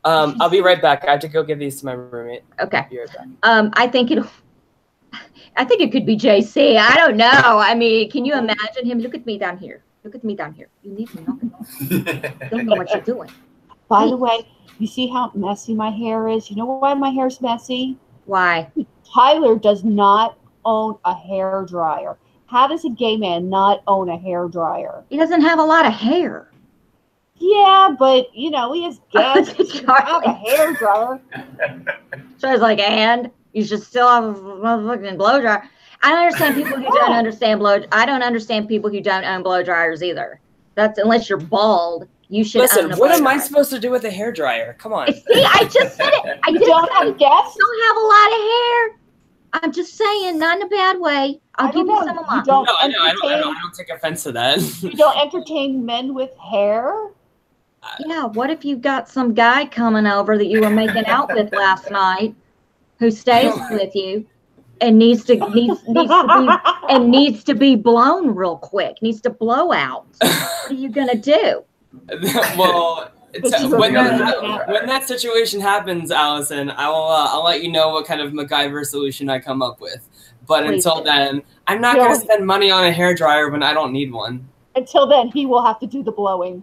I'll be right back. I have to go give these to my roommate. Okay. Be right back. I think it could be JC. I don't know. I mean, can you imagine him? Look at me down here. Look at me down here. You need to knock it off. Don't know what you're doing. By the way, you see how messy my hair is? You know why my hair's messy? Why? Tyler does not own a hair dryer. How does a gay man not own a hair dryer? He doesn't have a lot of hair. Yeah, but you know, he has guests. He doesn't have a hair dryer. So I was like, and you should still have a motherfucking blow dryer. I don't understand people who don't understand I don't understand people who don't own blow dryers either. That's unless you're bald. You should listen. Own a What blow am I dryer. supposed to do with a hairdryer? Come on. See, I just said it. I just don't have guests. don't have a lot of hair. I'm just saying, not in a bad way. I'll give you some of mine. No, I know. I don't take offense to that. You don't entertain men with hair? Yeah, what if you got some guy coming over that you were making out with last night, who stays with you, and needs to be blown real quick, needs to blow out? What are you gonna do? Well, when that situation happens, Allison, I'll let you know what kind of MacGyver solution I come up with. But Please until do. then, I'm not going to spend money on a hairdryer when I don't need one. Until then, he will have to do the blowing.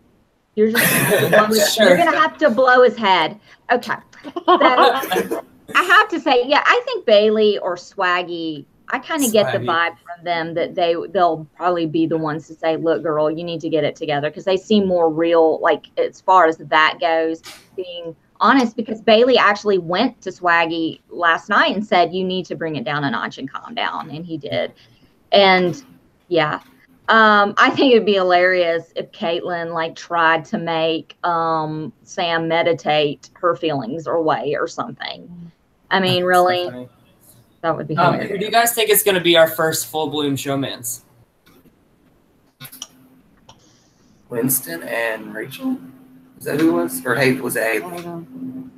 You're just you're gonna have to blow his head. Okay. So I have to say, yeah, I think Bailey or Swaggy, I kind of get the vibe from them that they'll probably be the ones to say, look, girl, you need to get it together, because they seem more real, like as far as that goes, being honest, because Bailey actually went to Swaggy last night and said, you need to bring it down a notch and calm down. And he did. And yeah. I think it'd be hilarious if Caitlin like tried to make Sam meditate her feelings away or something. I mean, really, that would be hilarious. Who do you guys think is going to be our first full bloom showmans? Winston and Rachel? Is that who it was? Or was it Haley? I don't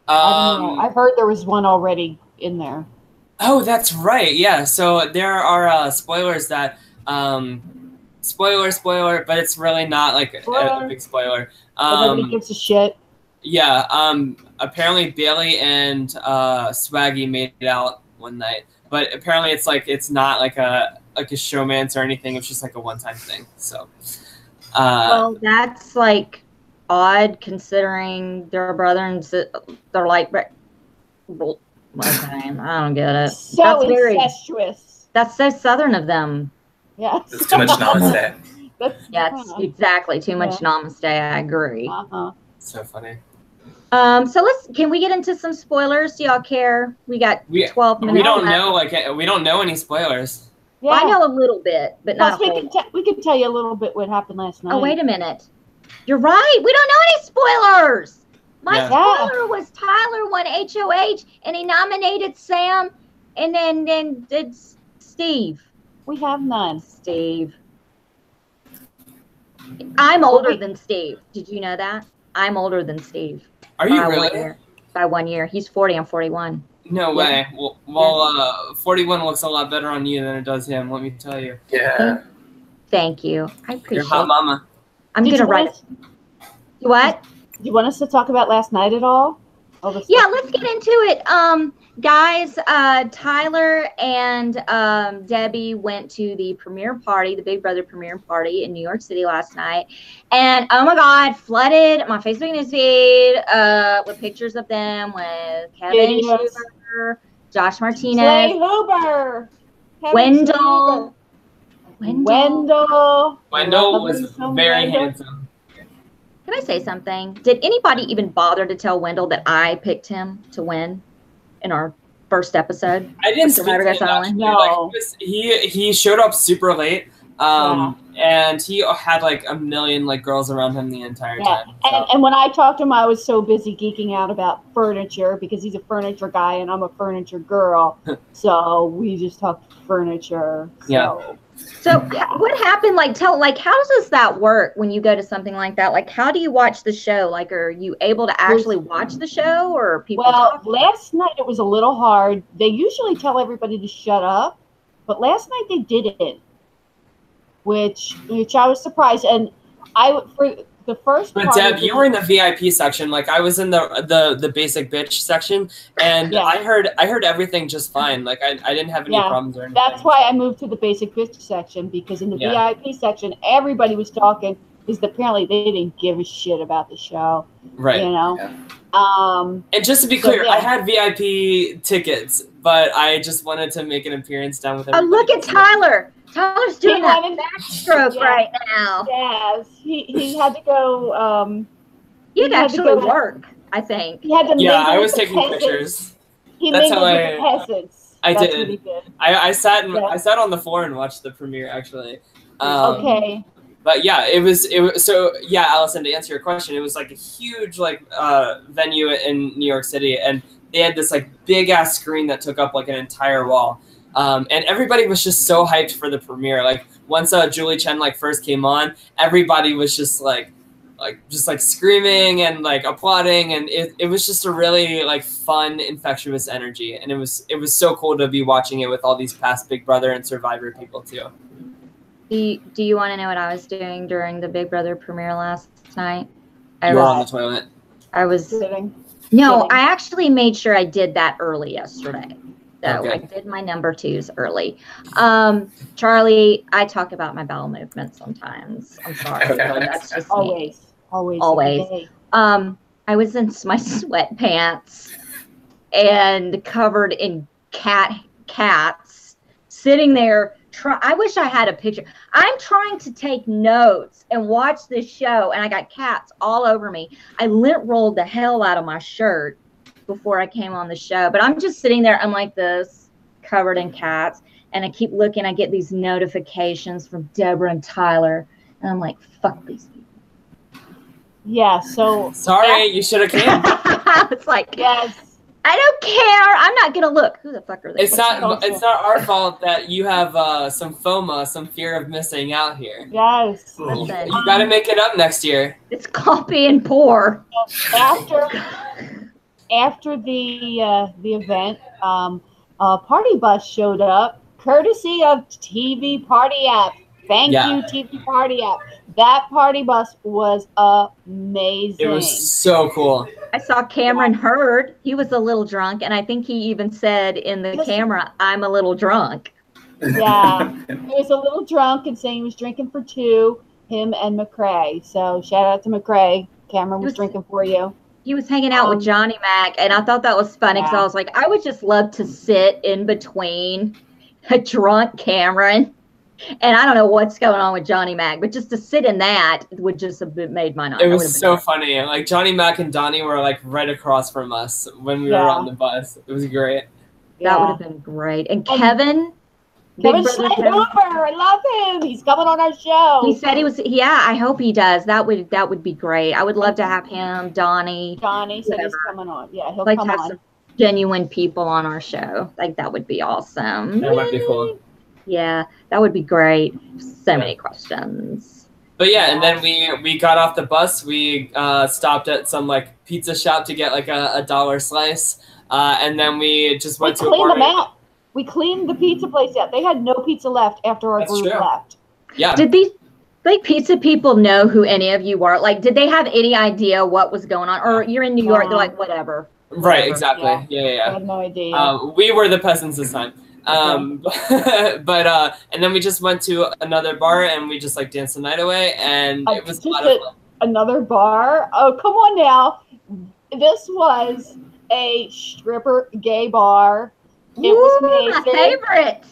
know. I've heard there was one already in there. Oh, that's right. Yeah. So there are spoilers that. Spoiler, but it's really not like a big spoiler. Nobody gives a shit. Yeah. Apparently Bailey and Swaggy made it out one night, but apparently it's not like a showmance or anything. It's just like a one-time thing. So. Well, that's like odd considering they're a brother and they're like. Okay, I don't get it. So that's incestuous. That's so southern of them. Yes. It's too much namaste. Yeah, it's exactly too much namaste. I agree. So funny. So can we get into some spoilers? Do y'all care? We got 12 minutes. We don't know, we don't know any spoilers. Yeah. Well, I know a little bit, but not a whole. We can tell you a little bit what happened last night. Oh, wait a minute. You're right. We don't know any spoilers. My spoiler was Tyler won HOH, and he nominated Sam, and then did Steve. We have none. Steve. I'm older than Steve. Did you know that? I'm older than Steve. Are you really? By 1 year. He's 40. I'm 41. No way. Well, 41 looks a lot better on you than it does him, let me tell you. Yeah. Thank you. I appreciate it. You're hot mama. I'm going to write it. What? Do you want us to talk about last night at all? Yeah, let's get into it. Guys, Tyler and Debbie went to the premiere party, the Big Brother premiere party in New York City last night. And, oh my God, flooded my Facebook newsfeed with pictures of them with Kevin Schuber, Josh Martinez, Slay Huber, Wendell. Wendell was very handsome. Can I say something? Did anybody even bother to tell Wendell that I picked him to win in our first episode? I didn't speak to him. No. Like, he showed up super late, and he had like a million like girls around him the entire time. So. And when I talked to him, I was so busy geeking out about furniture because he's a furniture guy and I'm a furniture girl. So we just talked furniture. So what happened? How does that work when you go to something like that? Like, how do you watch the show? Like, are you able to actually watch the show, or are people? Well, last night it was a little hard. They usually tell everybody to shut up, but last night they didn't, which I was surprised. And for the first but part. Deb, you were in the VIP section. Like I was in the basic bitch section, and I heard everything just fine. Like I didn't have any problems or anything. That's why I moved to the basic bitch section, because in the VIP section everybody was talking because apparently they didn't give a shit about the show. Right. You know. Yeah. And just to be clear, I had VIP tickets, but I just wanted to make an appearance down with everybody. Oh, look at Tyler. Tyler's doing that backstroke right now. Yes, he had to go. He had to actually work, I think. He had to I was taking pictures. He mingled with the peasants. I That's did. what he did. I sat on the floor and watched the premiere actually. Okay. But yeah, it was so yeah, Allison, to answer your question, it was like a huge venue in New York City, and they had this like big ass screen that took up like an entire wall. And everybody was just so hyped for the premiere. Like once Julie Chen first came on, everybody was just like screaming and like applauding, and it was just a really like fun, infectious energy, and it was so cool to be watching it with all these past Big Brother and Survivor people too. Do you want to know what I was doing during the Big Brother premiere last night? You were on the toilet. I was sitting. No, I actually made sure I did that early yesterday. So Okay. I did my number 2s early. Charlie, I talk about my bowel movement sometimes. I'm sorry. Okay. That's just me. Always. I was in my sweatpants and covered in cats sitting there. I wish I had a picture. I'm trying to take notes and watch this show, and I got cats all over me. I lint rolled the hell out of my shirt before I came on the show, but I'm just sitting there. I'm like this, covered in cats, and I keep looking. I get these notifications from Deborah and Tyler, and I'm like, fuck these people. Yeah. So sorry, you should have came. It's like, yes. I don't care. I'm not gonna look. Who the fuck are they? It's not our fault that you have some FOMO, some fear of missing out here. Yes. You got to make it up next year. It's called being poor. After the event, a party bus showed up, courtesy of TV Party App. Thank you, TV Party App. That party bus was amazing. It was so cool. I saw Cameron Hurd. He was a little drunk, and I think he even said in the camera, "I'm a little drunk." Yeah, he was a little drunk and saying he was drinking for 2, him and McCrae. So shout out to McCrae. Cameron was drinking for you. He was hanging out with Johnny Mac, and I thought that was funny because I was like, I would just love to sit in between a drunk Cameron And I don't know what's going on with Johnny Mac, but just to sit in that would just have made my night. It was so funny. Like Johnny Mac and Donnie were like right across from us when we were on the bus. It was great. That would have been great. And Kevin Hoover, I love him. He's coming on our show. He said he was. Yeah, I hope he does. That would be great. I would love to have him, Donnie said he's coming on. Yeah, he'll like come to have on. some genuine people on our show. Like that would be awesome. That might be cool. Yeah, that would be great. So many questions. But yeah, and then we got off the bus. We stopped at some like pizza shop to get like a dollar slice, and then we just went to a bar. Them out. We cleaned the pizza place out. They had no pizza left after our group left. Yeah. Did these pizza people know who any of you were? Like, did they have any idea what was going on? Or you're in New York, they're like, whatever. Right, exactly. Yeah. I had no idea. We were the peasants this time. But and then we just went to another bar and we just like danced the night away, and it was a lot of fun. Another bar? Oh, come on now. This was a stripper gay bar. It was my favorite.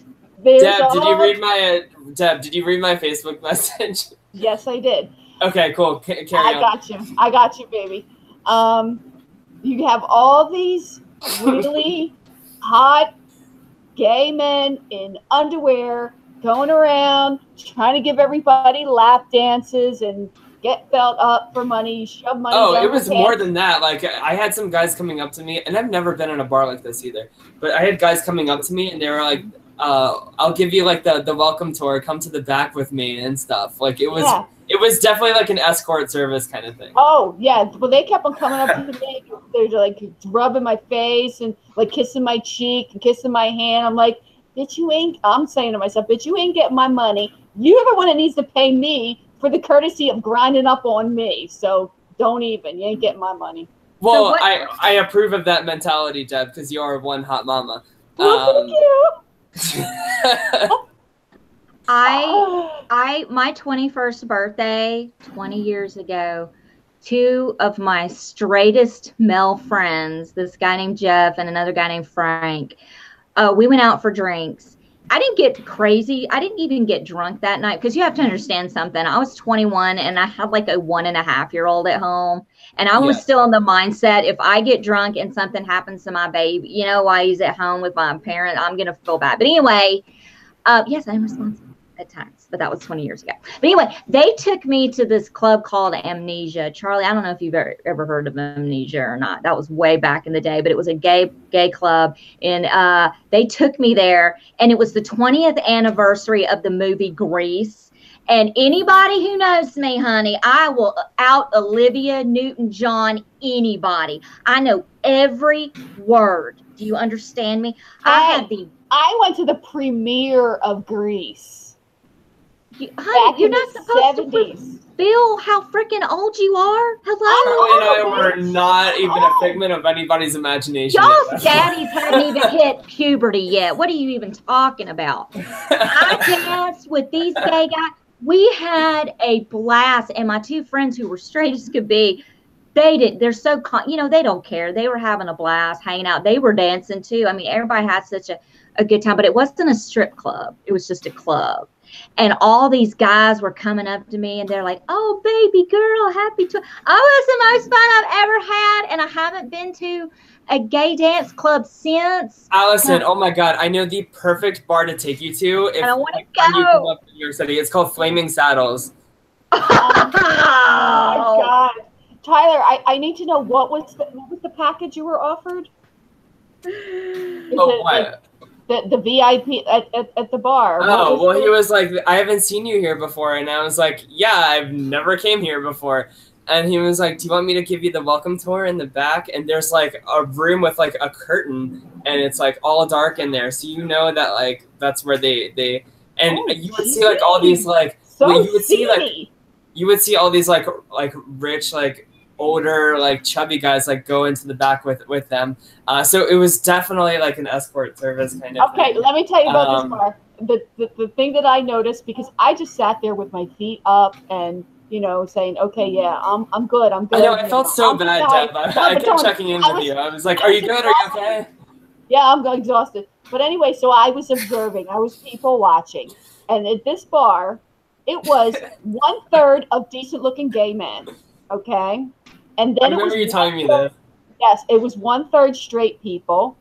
Deb, did you read my Facebook message? Yes, I did. Okay, cool. Carry on. I got you, baby. You have all these really hot gay men in underwear going around trying to give everybody lap dances and get felt up for money, shove money down it was their more pants. than that. Like, I had some guys coming up to me, and I've never been in a bar like this either, but I had guys coming up to me, and they were like, I'll give you, like, the welcome tour, come to the back with me and stuff. Like, it was definitely, like, an escort service kind of thing. Oh, yeah. Well, they kept on coming up to me. They're, like, rubbing my face and, like, kissing my cheek and kissing my hand. I'm like, I'm saying to myself, bitch, you ain't getting my money. You're the one that needs to pay me for the courtesy of grinding up on me. So don't even. You ain't getting my money. Well, I approve of that mentality, Deb, because you are one hot mama. Thank you. My 21st birthday 20 years ago, two of my straightest male friends, this guy named Jeff and another guy named Frank, we went out for drinks. I didn't get crazy. I didn't even get drunk that night, because you have to understand something. I was 21 and I had like a 1.5-year-old at home. And I was still in the mindset, if I get drunk and something happens to my baby, you know, while he's at home with my parent, I'm going to feel bad. But anyway, yes, I'm responsible at times, but that was 20 years ago. But anyway, they took me to this club called Amnesia. Charlie, I don't know if you've ever heard of Amnesia or not. That was way back in the day, but it was a gay club. And they took me there, and it was the 20th anniversary of the movie Grease. And anybody who knows me, honey, I will out Olivia Newton-John anybody. I know every word. Do you understand me? I went to the premiere of Grease. Honey, you're not supposed to feel how freaking old you are. Hello? Charlie and I were not even a figment of anybody's imagination. Y'all's daddies haven't even hit puberty yet. What are you even talking about? I danced with these gay guys. We had a blast, and my two friends who were straight as could be, they're so, they don't care. They were having a blast, hanging out. They were dancing too. I mean, everybody had such a good time, but it wasn't a strip club. It was just a club. And all these guys were coming up to me, and they're like, oh, baby girl, happy to. Oh, it's the most fun I've ever had, and I haven't been to a gay dance club since. Allison, oh my God, I know the perfect bar to take you to if I want to when you go. come up to New York City. It's called Flaming Saddles. Oh my God. Tyler, I need to know what was the package you were offered? What? The VIP at the bar. Oh, well, he was like, I haven't seen you here before. And I was like, yeah, I've never came here before. And he was like, do you want me to give you the welcome tour in the back? And there's like a room with like a curtain, and it's like all dark in there. So you know that like that's where they and you would see like all these like you would see all these like rich, like older, like chubby guys like go into the back with them. So it was definitely like an escort service kind of thing. Let me tell you about this bar. The thing that I noticed, because I just sat there with my feet up and saying, okay, yeah, I'm good. I'm good. I know, I felt so bad, Deb. I kept checking in with you. I was like, are you good? Are you okay? Yeah, I'm exhausted. But anyway, so I was observing. I was people watching. And at this bar, it was 1/3 of decent-looking gay men, okay? And then I remember you telling me this. Yes, it was 1/3 straight people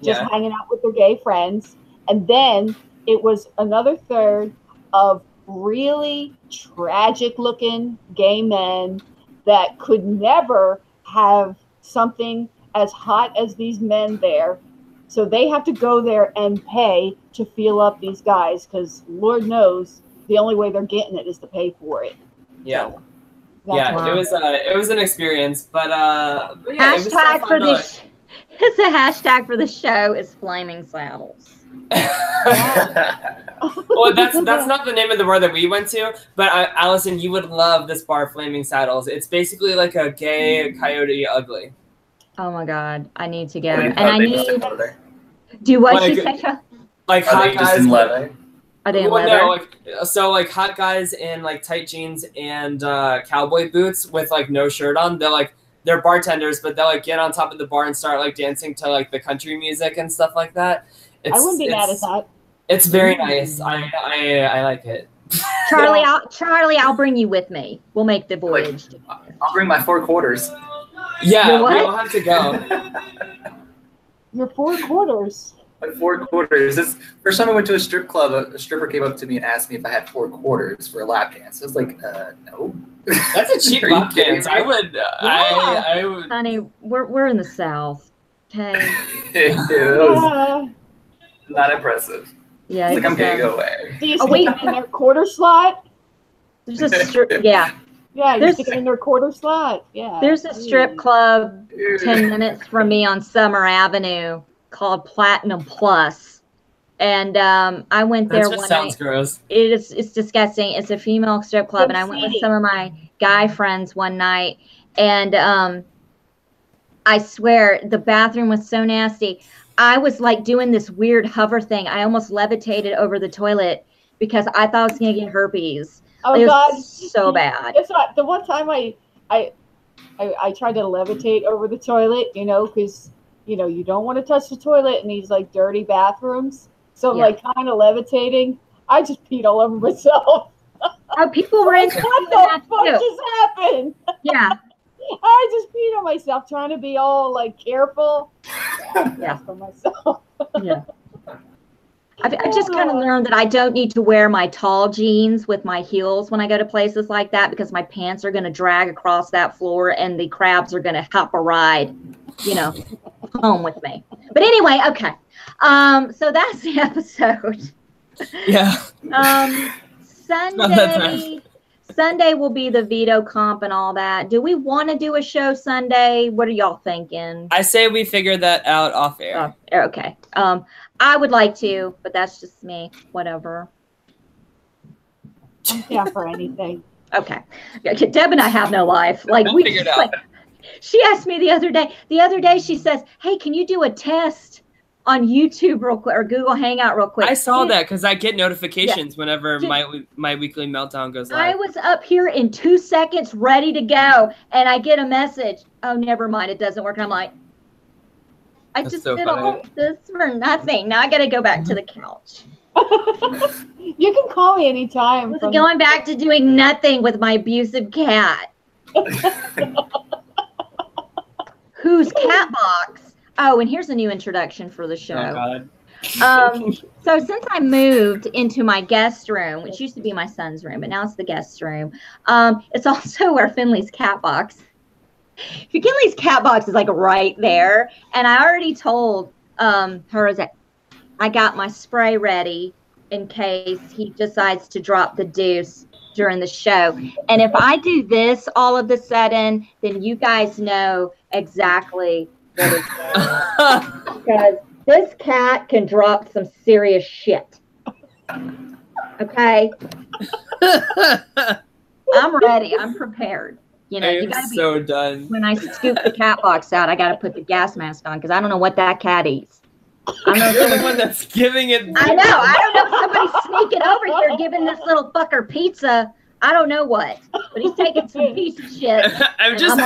just hanging out with their gay friends. And then it was another third of really tragic-looking gay men that could never have something as hot as these men there. So they have to go there and pay to feel up these guys because Lord knows the only way they're getting it is to pay for it. Yeah. So, Yeah, it was an experience, but yeah, hashtag for this. It's a hashtag for the show is Flaming Saddles. Well, that's not the name of the bar that we went to, but Allison, you would love this bar, Flaming Saddles. It's basically like a gay Coyote Ugly. Oh my God, I need to go, and I need do what like, she said. Like hot guys in leather. Are they in well, leather? No, like hot guys in like tight jeans and cowboy boots with like no shirt on. They're bartenders, but they'll like get on top of the bar and start like dancing to like the country music and stuff like that. I wouldn't be mad at that. It's very nice. I like it. Charlie, I'll bring you with me. We'll make the voyage. I'll bring my 4 quarters. Yeah, we'll have to go. Your 4 quarters. My 4 quarters. This first time I went to a strip club, a stripper came up to me and asked me if I had 4 quarters for a lap dance. I was like, no. That's a cheap lap dance. I would. I would. Honey, we're in the South. Okay. It was not impressive. Yeah. It's like I'm gonna go away. Do you stick it in their quarter slot? There's a strip. Yeah. Yeah, you stick it in their quarter slot. Yeah. There's a strip club 10 minutes from me on Summer Avenue called Platinum Plus, and I went there one night. That sounds gross. It's disgusting. It's a female strip club, and I went with some of my guy friends one night, and I swear the bathroom was so nasty. I was like doing this weird hover thing. I almost levitated over the toilet because I thought I was gonna get herpes. Oh it was God, so bad. It's not the one time I tried to levitate over the toilet, you know, because you know you don't want to touch the toilet in these like dirty bathrooms. So like kind of levitating, I just peed all over myself. Oh, people were into what the fuck just happened? Yeah. I just peed on myself trying to be all like careful. Yeah, for myself. Yeah. I've just kind of learned that I don't need to wear my tall jeans with my heels when I go to places like that because my pants are going to drag across that floor and the crabs are going to hop a ride, you know, home with me. But anyway, okay. So that's the episode. Yeah. Sunday will be the veto comp and all that. Do we want to do a show Sunday? What are y'all thinking? I say we figure that out off air. Okay. I would like to, but that's just me. Whatever. Yeah, for anything. Okay. Deb and I have no life. Like we'll figure it out. Like, she asked me the other day. She says, "Hey, can you do a test on YouTube real quick or Google Hangout real quick?" I saw that because I get notifications whenever my weekly meltdown goes live. I was up here in 2 seconds, ready to go, and I get a message. Oh, never mind, it doesn't work. And I'm like, I just did all this for nothing. Now I got to go back to the couch. You can call me anytime. Going back to doing nothing with my abusive cat. Whose cat box? Oh, and here's a new introduction for the show. Oh, God. So since I moved into my guest room, which used to be my son's room, but now it's the guest room, it's also where Finley's cat box. Finley's cat box is like right there. And I already told her that I got my spray ready in case he decides to drop the deuce during the show. And if I do this all of a sudden, then you guys know exactly what it's going. Because this cat can drop some serious shit. Okay? I'm ready. I'm prepared. You know, you gotta be so done. When I scoop the cat box out, I gotta put the gas mask on because I don't know what that cat eats. I'm the one that's giving it. I know. I don't know if somebody's sneaking over here giving this little fucker pizza. I don't know what. but he's taking some piece of shit. I'm just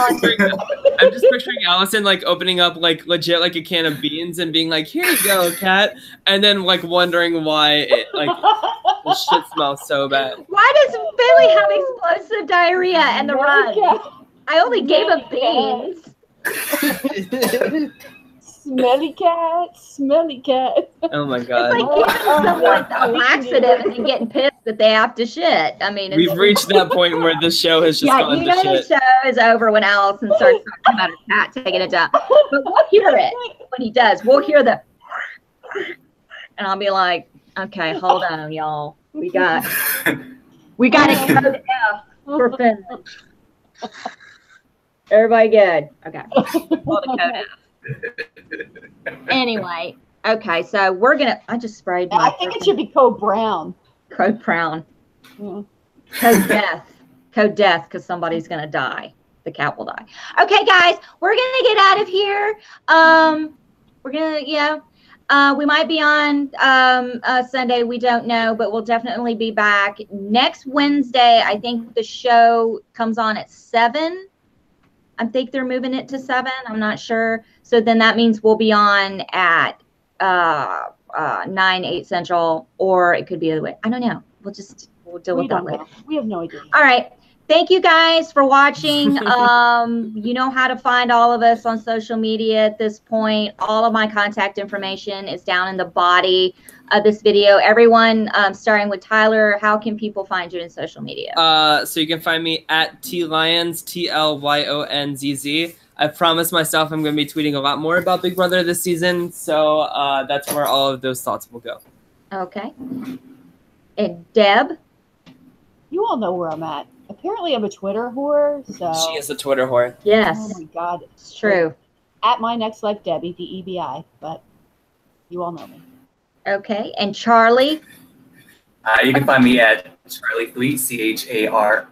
picturing Allison like opening up like legit like a can of beans and being like, "Here you go, cat," and then like wondering why it like the shit smells so bad. Why does Billy have explosive diarrhea and the run? I only gave him beans. Smelly cat, smelly cat. Oh my god. It's like giving someone a laxative and then getting pissed that they have to shit. I mean, We've reached that point where the show has just gone you to know shit. the show is over when Allison starts talking about her cat taking it down. But we'll hear it when he does. We'll hear the and I'll be like, okay, hold on, y'all. We got a code F for Finland. Everybody good. Okay. Hold the code F. Anyway, okay, so we're gonna. I just sprayed my. I think it should be code brown. Code brown. Yeah. Code death. Code death, because somebody's gonna die. The cat will die. Okay, guys, we're gonna get out of here. We're gonna we might be on Sunday. We don't know, but we'll definitely be back next Wednesday. I think the show comes on at 7. I think they're moving it to 7. I'm not sure. So then that means we'll be on at 9, 8 Central, or it could be the other way. I don't know. We'll deal with that later. We have no idea. All right. Thank you guys for watching. You know how to find all of us on social media at this point. All of my contact information is down in the body of this video. Everyone, starting with Tyler, how can people find you in social media? So you can find me at TLyonz, TLYONZZ. I promised myself I'm going to be tweeting a lot more about Big Brother this season, so that's where all of those thoughts will go. Okay. And Deb? You all know where I'm at. Apparently, I'm a Twitter whore, so... She is a Twitter whore. Yes. Oh, my God. It's true. At my next life, Debbie, DEBI, but you all know me. Okay. And Charlie? You can find me at Charlie Thweet, CHARLI,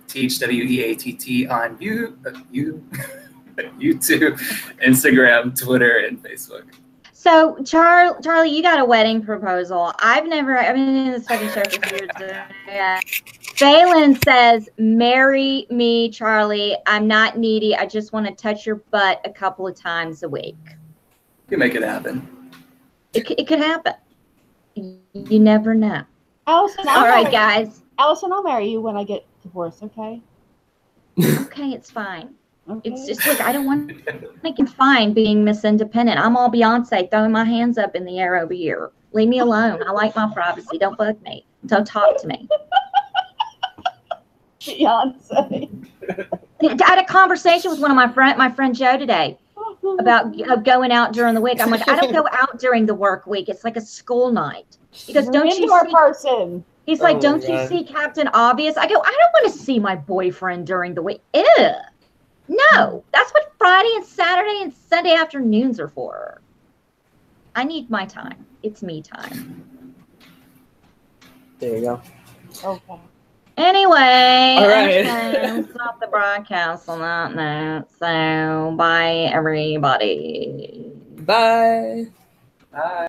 THWEATT on YouTube, Instagram, Twitter, and Facebook. So, Charlie, you got a wedding proposal. I've been in this fucking show for years. Phelan says, marry me, Charlie. I'm not needy. I just want to touch your butt a couple of times a week. You can make it happen. It could happen. You never know. Allison, All right, guys. Allison, I'll marry you when I get divorced, okay? Okay, it's fine. Okay. It's just, look, I don't want to get fine being Miss Independent. I'm all Beyonce throwing my hands up in the air over here. Leave me alone. I like my privacy. Don't bug me. Don't talk to me. Beyonce. I had a conversation with one of my friend Joe today about going out during the week. I'm like, I don't go out during the work week. It's like a school night. He goes, don't you see? Person. He's like, don't you see Captain Obvious? I go, I don't want to see my boyfriend during the week. Ew. No, that's what Friday and Saturday and Sunday afternoons are for. I need my time. It's me time. There you go. Okay. Anyway, all right. Okay, stop the broadcast on that note. So, bye, everybody. Bye. Bye.